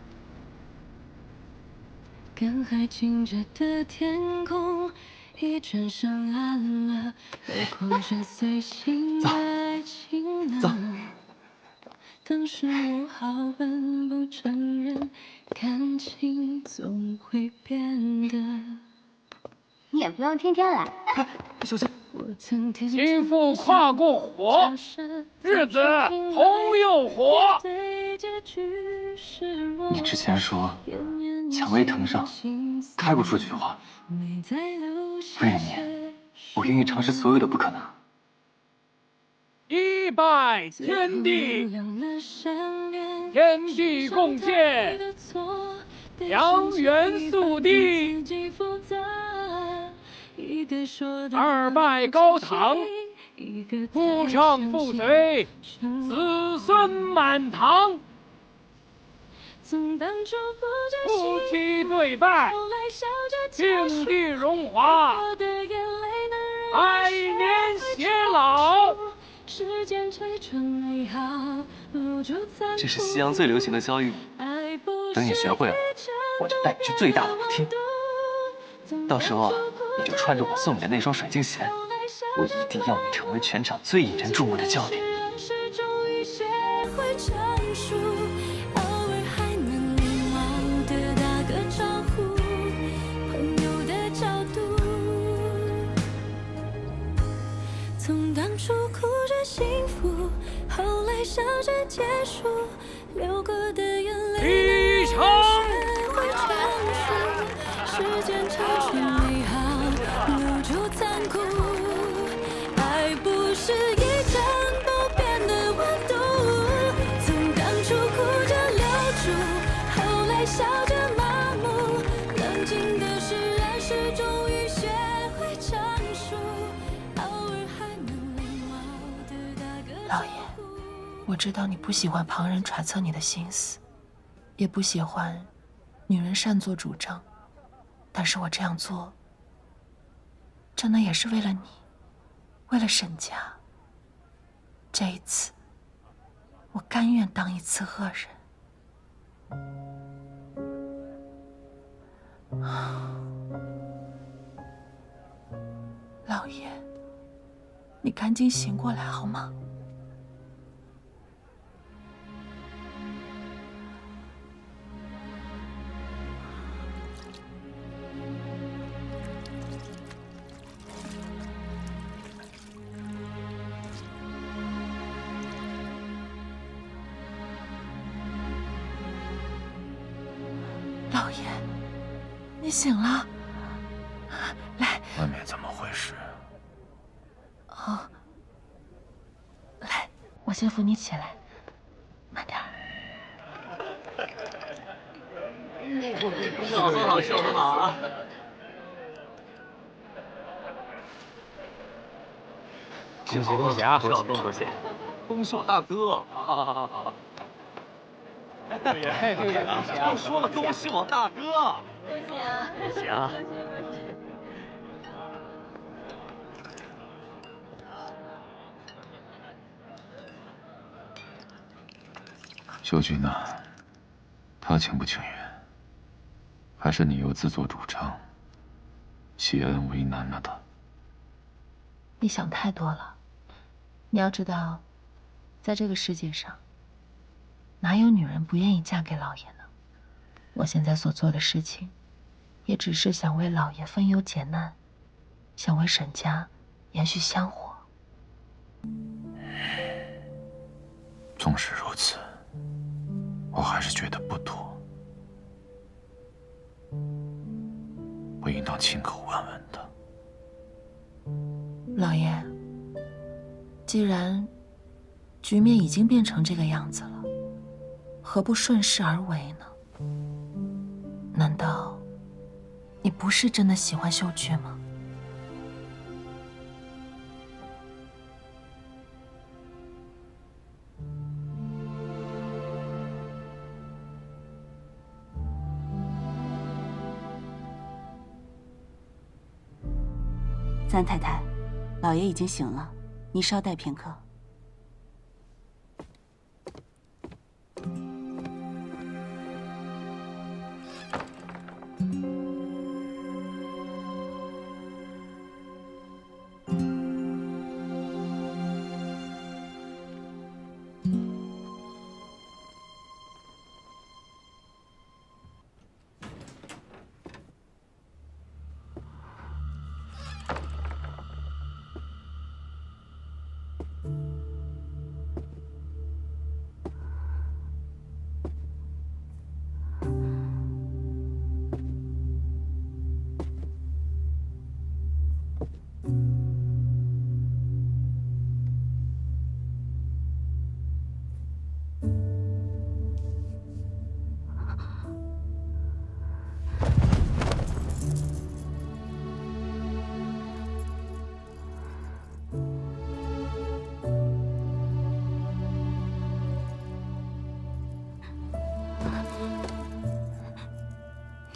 赶海清澈的天空，一转上岸了，泪光是随心的晴朗。当时我好笨，不承认，感情总会变得。你也不用天天来。小心！心腹跨过火，日子红又火。你之前说蔷薇藤上开不出菊花，为了你，我愿意尝试所有的不可能。一拜天地，天地共鉴，阳元素地。二拜高堂，夫唱妇随，子孙满堂。夫妻对拜，天地荣华，百年偕老。这是西洋最流行的交谊舞，等你学会了，我就带你去最大的舞厅。到时候啊，你就穿着我送你的那双水晶鞋，我一定要你成为全场最引人注目的焦点。从当初哭着幸福，后来笑着结束，流过的眼泪学会成熟，时间长出美好，留住残酷。爱不是一成不变的温度，从当初哭着留住，后来笑着麻木，冷静的释然是终于学会成熟。老爷，我知道你不喜欢旁人揣测你的心思，也不喜欢女人擅作主张，但是我这样做，真的也是为了你，为了沈家。这一次，我甘愿当一次恶人。老爷，你赶紧醒过来好吗？老爷，你醒了，来。外面怎么回事？哦，来，我先扶你起来，慢点儿。好，笑得好啊！恭喜恭喜啊！多谢，恭喜我大哥！好。六爷，恭喜啊！都说了，恭喜我大哥！恭喜啊！恭喜啊！秀君呢？他情不情愿，还是你又自作主张，谢恩为难了他？你想太多了。你要知道，在这个世界上，哪有女人不愿意嫁给老爷呢？我现在所做的事情，也只是想为老爷分忧解难，想为沈家延续香火。纵使如此，我还是觉得不妥。不应当亲口问问的。老爷，既然局面已经变成这个样子了，何不顺势而为呢？难道你不是真的喜欢秀菊吗？三太太，老爷已经醒了，你稍待片刻。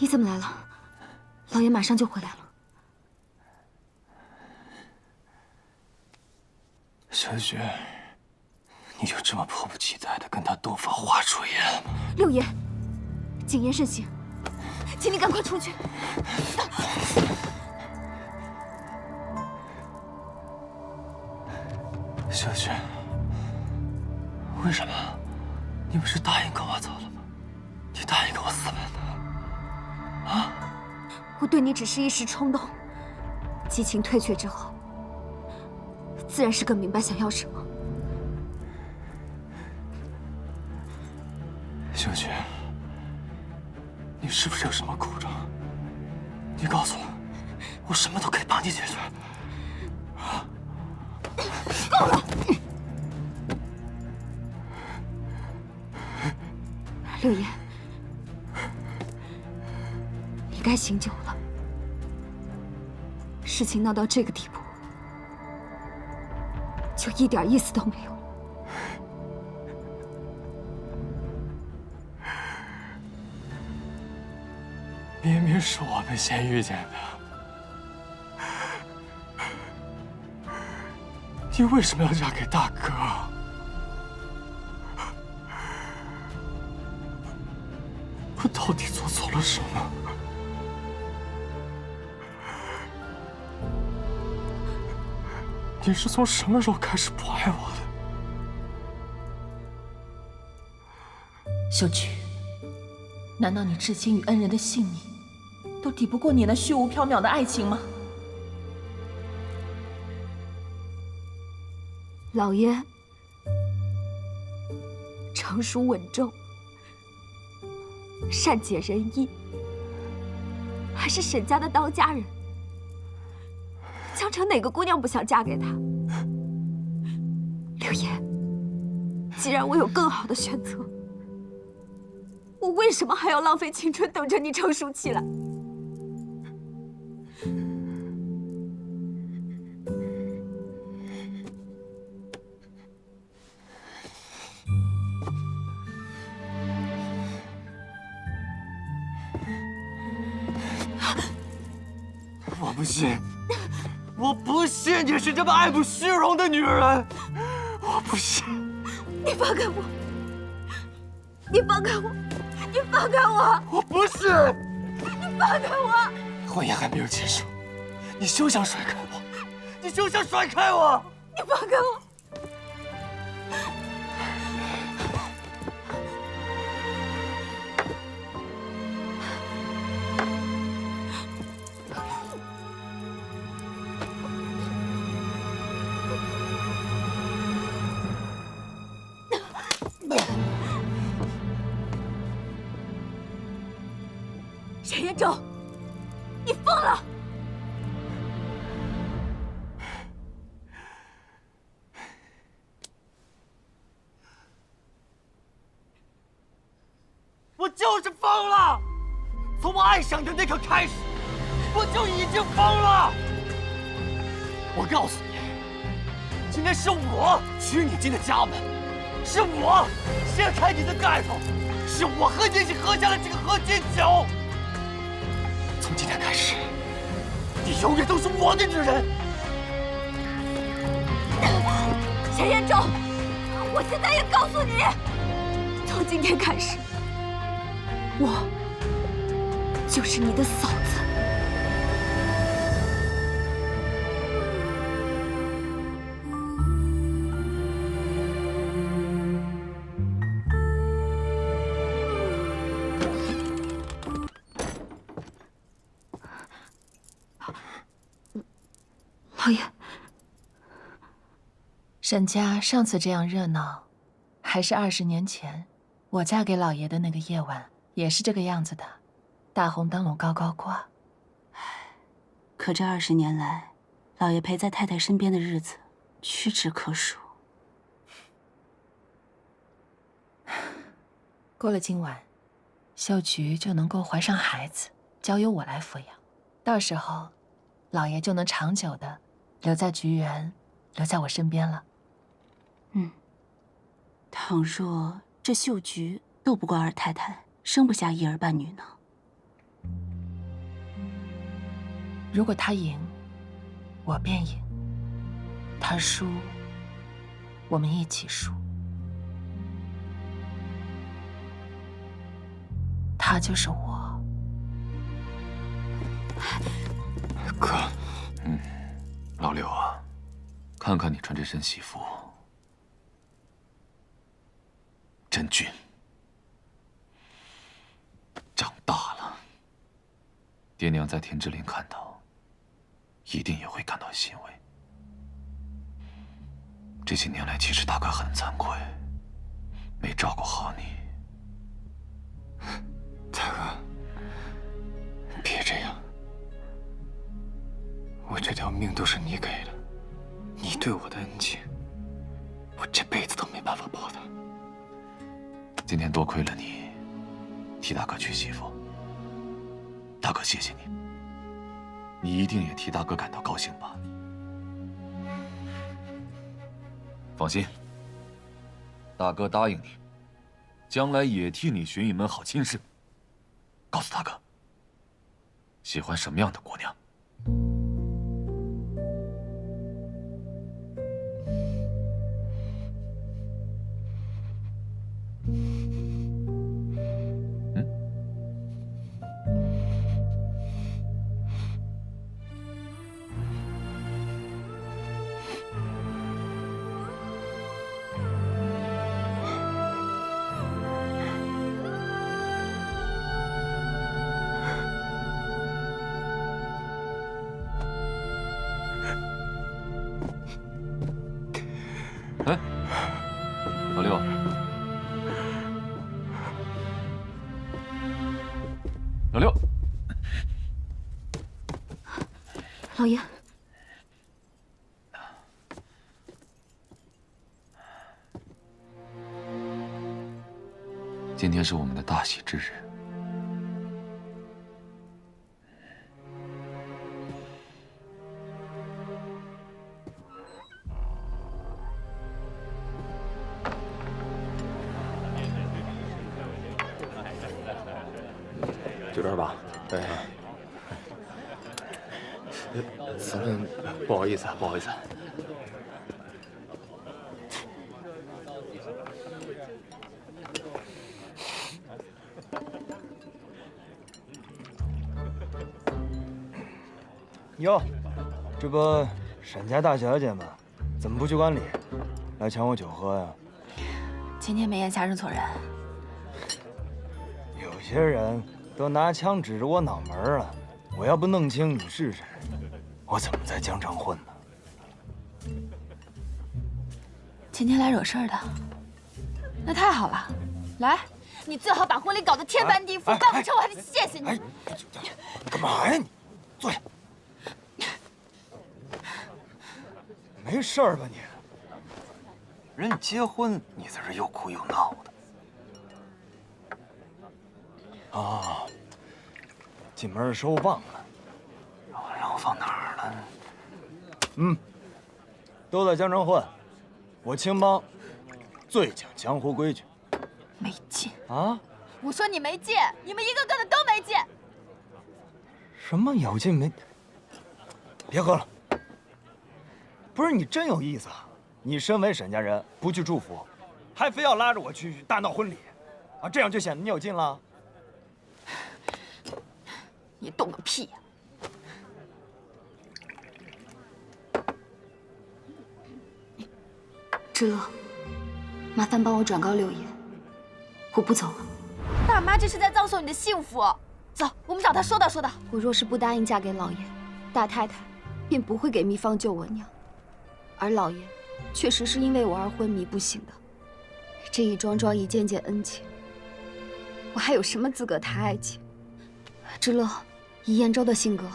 怎么来了？老爷马上就回来了。小雪，你就这么迫不及待地跟他洞房花烛夜了吗？六爷，谨言慎行，请你赶快出去。小雪，为什么？你不是答应跟我走了吗？你答应跟我私奔的？啊？我对你只是一时冲动，激情退却之后，自然是更明白想要什么。小雪，你是不是有什么苦衷？你告诉我，我什么都可以帮你解决。够了！六爷，你该醒酒了。事情闹到这个地步，就一点意思都没有。明明是我们先遇见的，你为什么要嫁给大哥？我到底做错了什么？你是从什么时候开始不爱我的？秀菊，难道你至今与恩人的性命都抵不过你那虚无缥缈的爱情吗？老爷成熟稳重，善解人意，还是沈家的当家人。江城哪个姑娘不想嫁给他？六爷，既然我有更好的选择，我为什么还要浪费青春等着你成熟起来？我不信，我不信你是这么爱慕虚荣的女人，我不信。你放开我！你放开我！你放开我！我不信！你放开我！婚姻还没有结束，你休想甩开我！你休想甩开我！你放开我！沈延州，你疯了！我就是疯了！从我爱上你的那刻开始，我就已经疯了！我告诉你，今天是我娶你进的家门，是我掀开你的盖头，是我和你一起喝下了这个合金酒。从今天开始，你永远都是我的女人。沈延州，我现在也告诉你，从今天开始，我就是你的嫂子。老爷，沈家上次这样热闹，还是20年前我嫁给老爷的那个夜晚，也是这个样子的，大红灯笼高高挂。可这20年来，老爷陪在太太身边的日子屈指可数。过了今晚，秀菊就能够怀上孩子，交由我来抚养，到时候，老爷就能长久的留在菊园，留在我身边了。倘若这秀菊斗不过二太太，生不下一儿半女呢？如果他赢，我便赢；他输，我们一起输。他就是我。哥，老六啊，看看你穿这身喜服，真俊。长大了，爹娘在田之林看到，一定也会感到欣慰。这些年来，其实大哥很惭愧，没照顾好你。大哥，别这样，我这条命都是你给的，你对我的恩情，我这辈子都没办法报答。今天多亏了你，替大哥娶媳妇，大哥谢谢你。你一定也替大哥感到高兴吧？放心，大哥答应你，将来也替你寻一门好亲事。告诉大哥，喜欢什么样的姑娘？哎，老六，老六，老爷，今天是我们的大喜之日。就这儿吧。哎，咱们不好意思，不好意思。哟，这不沈家大小姐吗？怎么不去观礼，来抢我酒喝呀？今天没眼下认错人。有些人都拿枪指着我脑门了，我要不弄清你是谁，我怎么在江城混呢？今天来惹事儿的，那太好了。来，你最好把婚礼搞得天翻地覆，干不成我还得谢谢你。干嘛呀你？坐下。没事儿吧你？人家结婚，你在这又哭又闹的。啊，进门收棒了，让我放哪儿了？都在江城混，我青帮最讲江湖规矩。没劲啊！我说你没劲，你们一个个的都没劲。什么有劲没？别喝了。不是你真有意思啊！你身为沈家人，不去祝福，还非要拉着我去大闹婚礼，啊，这样就显得你有劲了。你懂个屁呀！知乐，麻烦帮我转告六爷，我不走了。大妈这是在葬送你的幸福。走，我们找他说道说道。我若是不答应嫁给老爷，大太太便不会给秘方救我娘，而老爷确实是因为我而昏迷不醒的。这一桩桩一件件恩情，我还有什么资格谈爱情？知乐，以燕州的性格，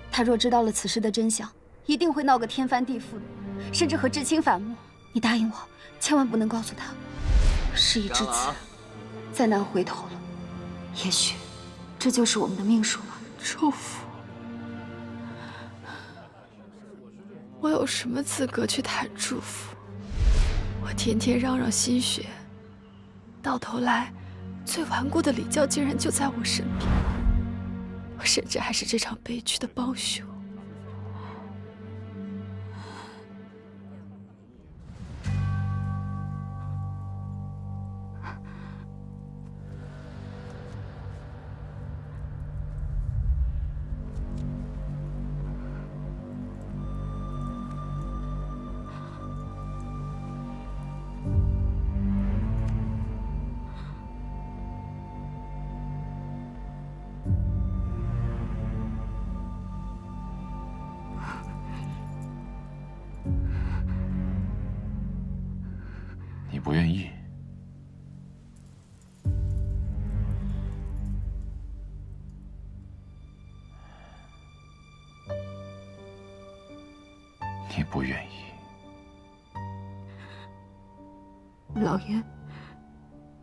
他若知道了此事的真相，一定会闹个天翻地覆的，甚至和至亲反目。你答应我，千万不能告诉他。事已至此，再难回头了。也许，这就是我们的命数吧。祝福？我有什么资格去谈祝福？我天天嚷嚷心血，到头来，最顽固的礼教竟然就在我身边。我甚至还是这场悲剧的帮凶。不愿意。你不愿意。老爷，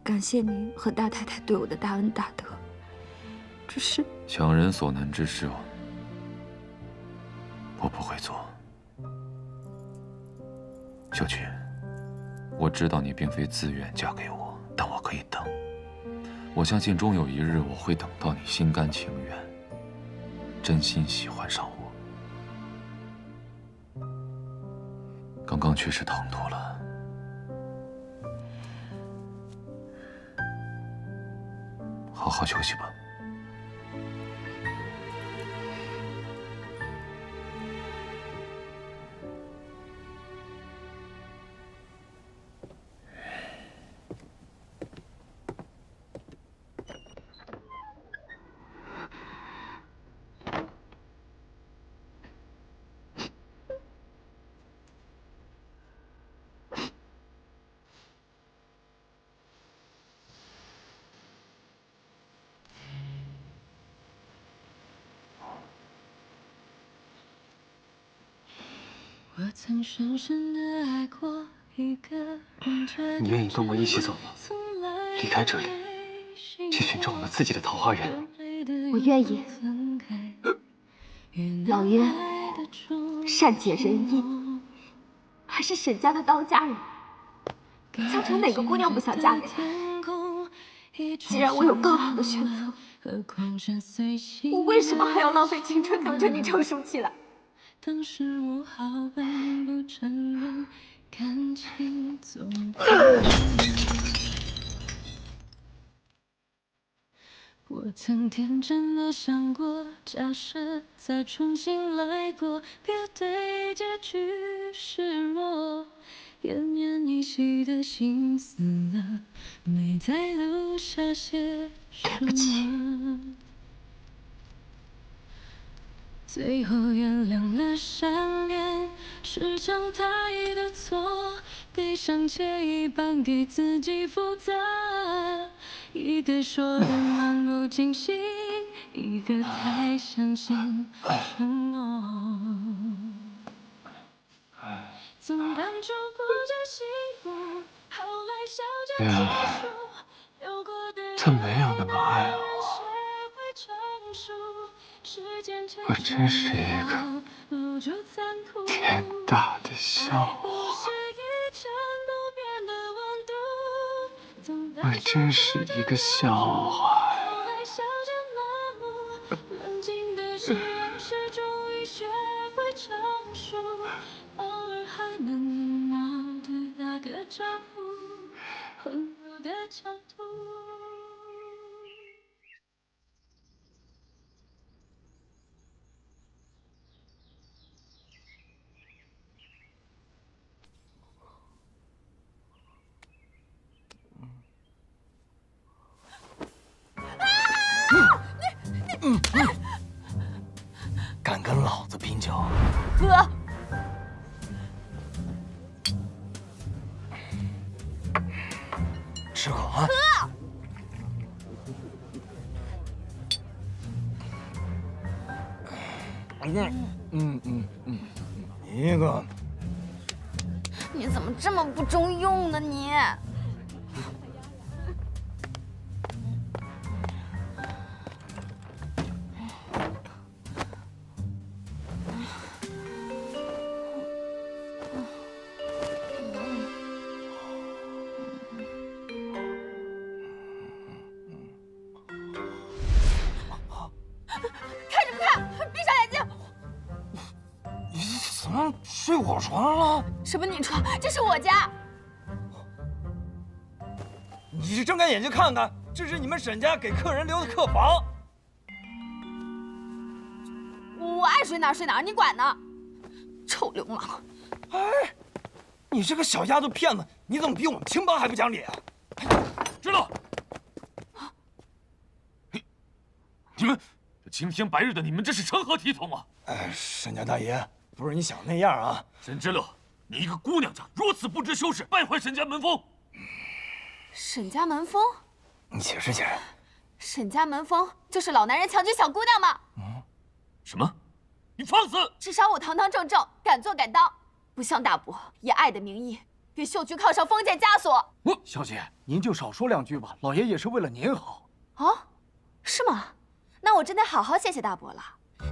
感谢您和大太太对我的大恩大德。只是强人所难之事，我不会做。秀菊，我知道你并非自愿嫁给我，但我可以等。我相信终有一日我会等到你心甘情愿、真心喜欢上我。刚刚确实唐突了，好好休息吧。我曾深深地爱过一个人。你愿意跟我一起走吗？离开这里，去寻找我们自己的桃花源。我愿意。老爷善解人意，还是沈家的当家人。江城哪个姑娘不想嫁给他？既然我有更好的选择，我为什么还要浪费青春等着你成熟起来？当时我好笨，不承认感情总我曾天真的想过，假设再重新来过，别对结局失落。奄奄一息的心死了，没再留下些什么。最后原谅了善念，是常态的错，悲伤切一半给自己负责。一个说的漫不经心，一个太相信承诺。总当初不着幸福，后来笑着结束。他没有那么爱我。我真是一个天大的笑话，我真是一个笑话呀！敢跟老子拼酒？哥，吃口啊！一个。你怎么这么不中用呢你？睡我床了？什么你床？这是我家。你睁开眼睛看看，这是你们沈家给客人留的客房。我爱睡哪儿睡哪儿，你管呢？臭流氓！哎，你这个小丫头片子，你怎么比我们青帮还不讲理啊？知道。你们这青天白日的，你们这是成何体统啊！哎，沈家大爷。不是你想那样啊，沈之乐，你一个姑娘家如此不知羞耻，败坏沈家门风。沈家门风？你解释解释。沈家门风就是老男人强娶小姑娘吗？什么？你放肆！至少我堂堂正正，敢做敢当，不像大伯以爱的名义给秀菊铐上封建枷锁。小姐，您就少说2句吧，老爷也是为了您好。啊，是吗？那我真得好好谢谢大伯了。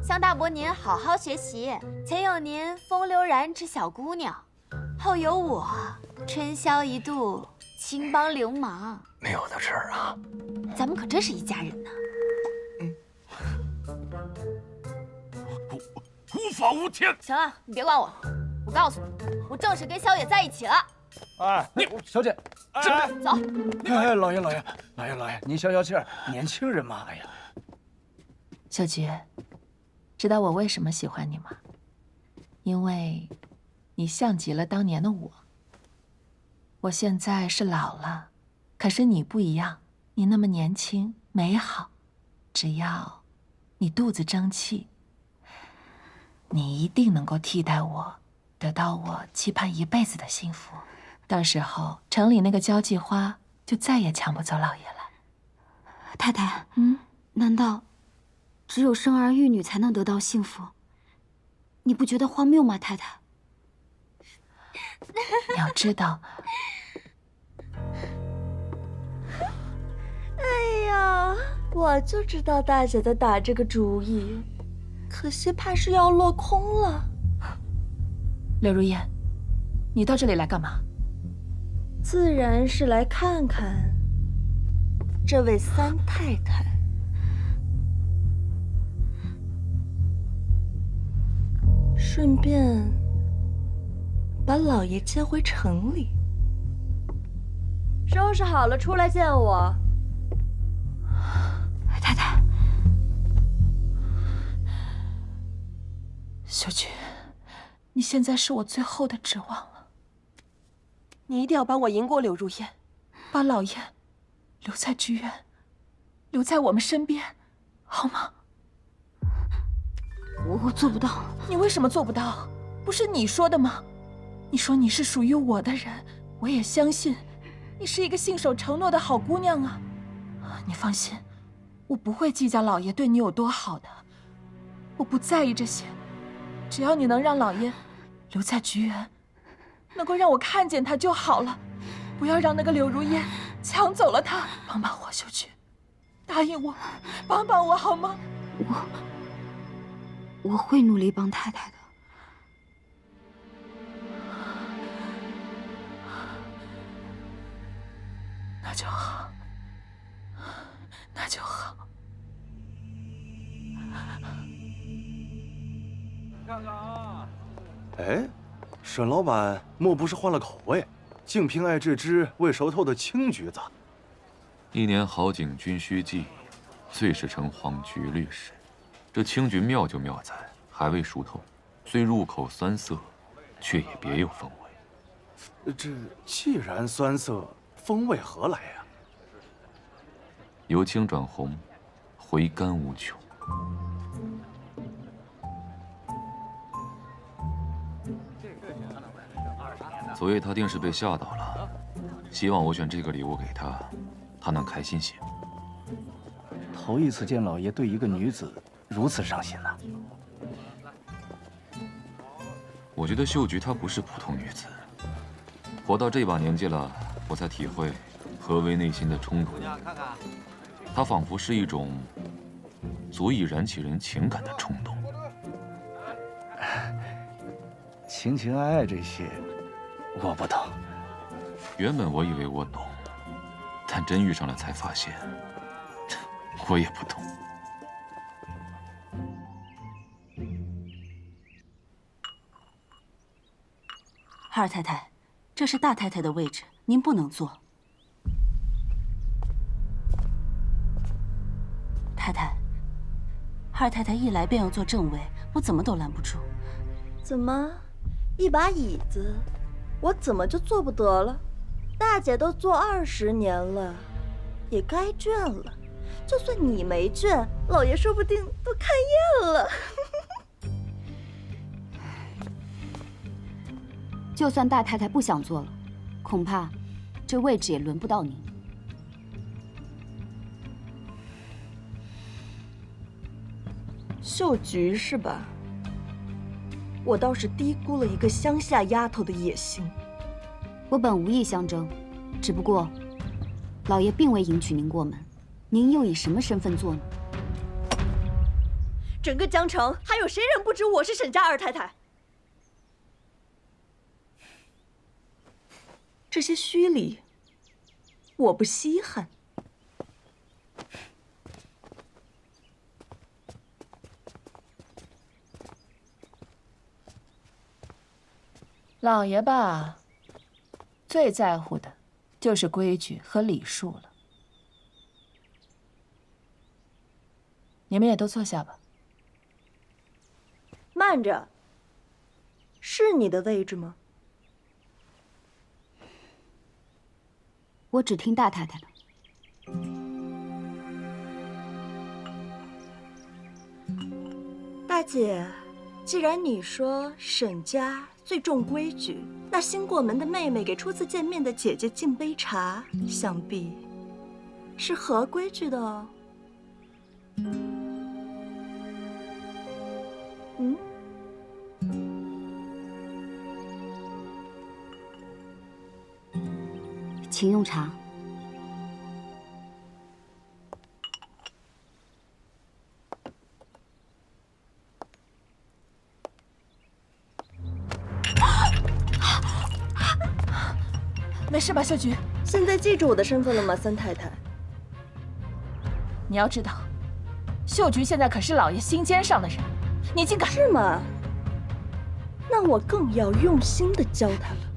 向大伯您好好学习，前有您风流冉之小姑娘，后有我春宵一度青帮流氓。没有的事儿啊，咱们可真是一家人呢。无法无天！行了，你别管我，我告诉你，我正式跟萧野在一起了。哎，小姐，走。哎，老爷，您消消气儿，年轻人嘛，哎呀。秀菊，知道我为什么喜欢你吗？因为，你像极了当年的我。我现在是老了，可是你不一样，你那么年轻美好，只要你肚子争气，你一定能够替代我，得到我期盼一辈子的幸福。到时候城里那个交际花就再也抢不走老爷了。太太，难道只有生儿育女才能得到幸福？你不觉得荒谬吗，太太？你要知道，哎呀，我就知道大姐在打这个主意，可惜怕是要落空了。柳如烟，你到这里来干嘛？自然是来看看这位三太太。顺便把老爷接回城里。收拾好了出来见我。太太，秀菊，你现在是我最后的指望了。你一定要帮我赢过柳如烟，把老爷留在菊园，留在我们身边，好吗？我做不到。你为什么做不到？不是你说的吗？你说你是属于我的人，我也相信，你是一个信守承诺的好姑娘啊。你放心，我不会计较老爷对你有多好的，我不在意这些，只要你能让老爷留在菊园，能够让我看见他就好了，不要让那个柳如烟抢走了他。帮帮我，秀菊，答应我，帮帮我好吗？我会努力帮太太的。那就好，那就好。看看啊！哎，沈老板莫不是换了口味，竟偏爱这只未熟透的青橘子？一年好景君须记，最是橙黄橘绿时。这青橘妙就妙在还未熟透，虽入口酸涩，却也别有风味。这既然酸涩，风味何来呀？由青转红，回甘无穷。所以他定是被吓到了，希望我选这个礼物给他，他能开心些。头一次见老爷对一个女子如此上心呐！我觉得秀菊她不是普通女子，活到这把年纪了，我才体会何为内心的冲动。她仿佛是一种足以燃起人情感的冲动。情情爱爱这些，我不懂。原本我以为我懂，但真遇上了才发现，我也不懂。二太太，这是大太太的位置，您不能坐。太太，二太太一来便要坐正位，我怎么都拦不住。怎么，一把椅子，我怎么就坐不得了？大姐都坐20年了，也该倦了。就算你没倦，老爷说不定都看厌了。就算大太太不想做了，恐怕这位置也轮不到你。秀菊是吧？我倒是低估了一个乡下丫头的野心。我本无意相争，只不过，老爷并未迎娶您过门，您又以什么身份做呢？整个江城还有谁人不知我是沈家二太太？这些虚礼，我不稀罕。老爷吧，最在乎的就是规矩和礼数了。你们也都坐下吧。慢着，是你的位置吗？我只听大太太的。大姐，既然你说沈家最重规矩，那新过门的妹妹给初次见面的姐姐敬杯茶，想必是合规矩的哦。嗯？请用茶。没事吧，秀菊？现在记住我的身份了吗，三太太？你要知道，秀菊现在可是老爷心尖上的人，你竟敢……是吗？那我更要用心的教她了。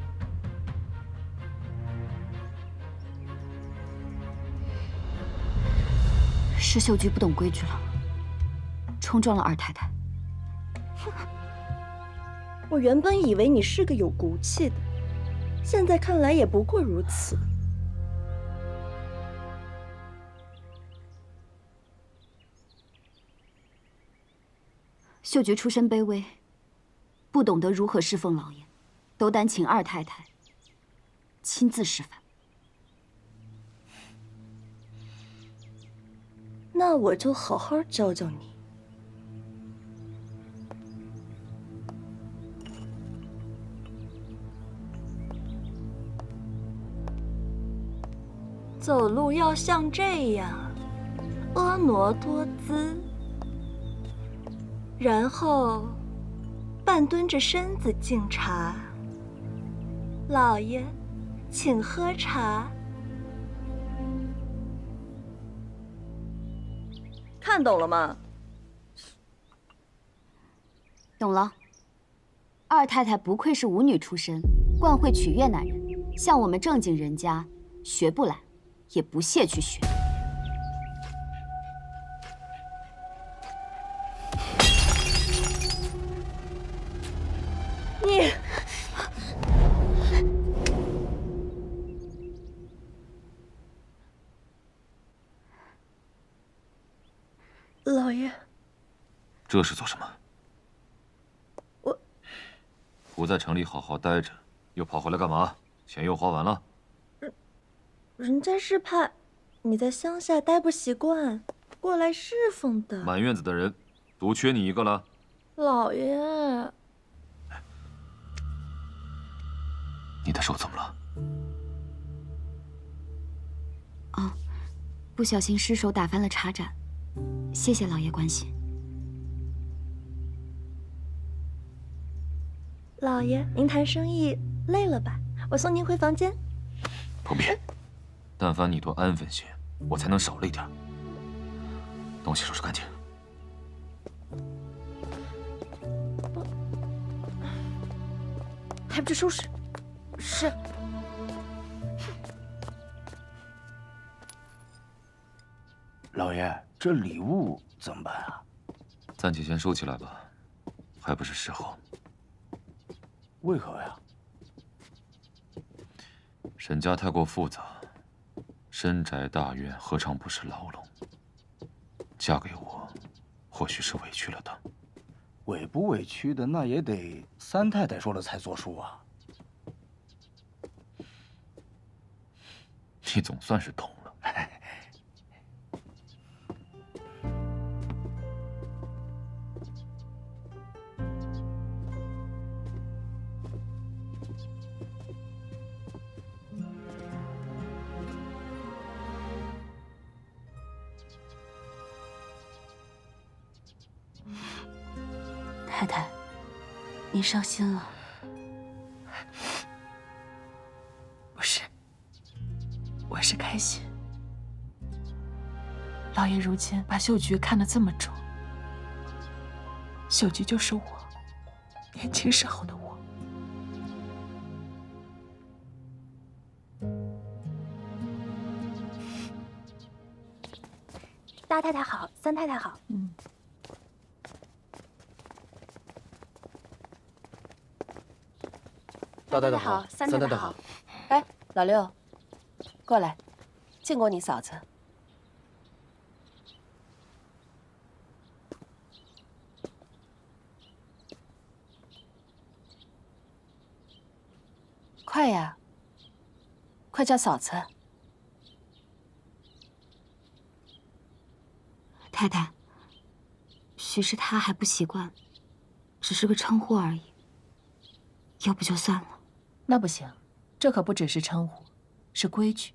是秀菊不懂规矩了，冲撞了二太太。我原本以为你是个有骨气的，现在看来也不过如此。秀菊出身卑微，不懂得如何侍奉老爷，斗胆请二太太亲自示范。那我就好好教教你。走路要像这样，婀娜多姿，然后半蹲着身子敬茶。老爷，请喝茶。看懂了吗？懂了。二太太不愧是舞女出身，惯会取悦男人，像我们正经人家，学不来，也不屑去学。你，老爷，这是做什么？我不在城里好好待着，又跑回来干嘛？钱又花完了？人家是怕你在乡下待不习惯，过来侍奉的。满院子的人，独缺你一个了。老爷，你的手怎么了？哦，不小心失手打翻了茶盏，谢谢老爷关心。老爷，您谈生意累了吧？我送您回房间。不必，但凡你多安分些，我才能少累点。东西收拾干净。还不去收拾？是。老爷，这礼物怎么办啊？暂且先收起来吧，还不是时候。为何呀？沈家太过复杂，深宅大院何尝不是牢笼？嫁给我，或许是委屈了她。委不委屈的，那也得三太太说了才作数啊。你总算是懂了。太太，您伤心了？不是，我是开心。老爷如今把秀菊看得这么重，秀菊就是我，年轻时候的我。大太太好，三太太好。大太太好，三太太好。哎，老六，过来，见过你嫂子。快呀，快叫嫂子。太太，许是他还不习惯，只是个称呼而已。要不就算了。那不行，这可不只是称呼，是规矩。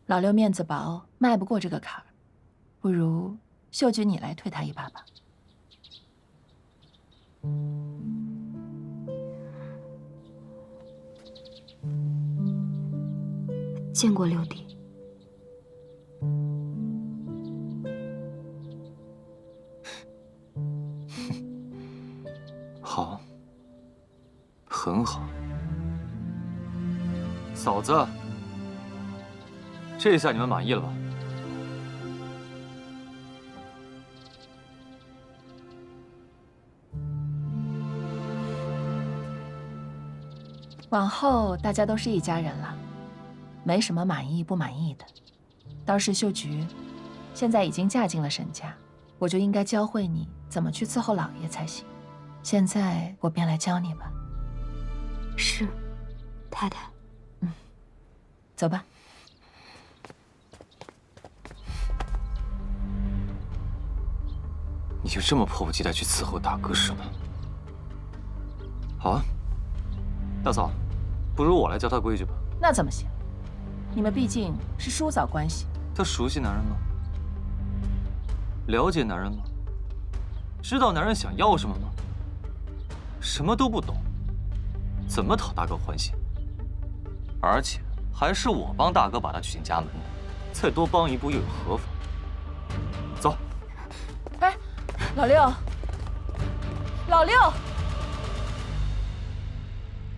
老六面子薄，迈不过这个坎儿。不如秀菊你来推他一把吧。见过六弟。好，很好。嫂子，这下你们满意了吧？往后大家都是一家人了，没什么满意不满意的。倒是秀菊，现在已经嫁进了沈家，我就应该教会你怎么去伺候老爷才行。现在我便来教你吧。是，太太。走吧。你就这么迫不及待去伺候大哥是吗？好啊，大嫂，不如我来教他规矩吧。那怎么行？你们毕竟是叔嫂关系。他熟悉男人吗？了解男人吗？知道男人想要什么吗？什么都不懂，怎么讨大哥欢心？而且还是我帮大哥把他娶进家门的，再多帮一步又有何妨？走。哎，老六，老六。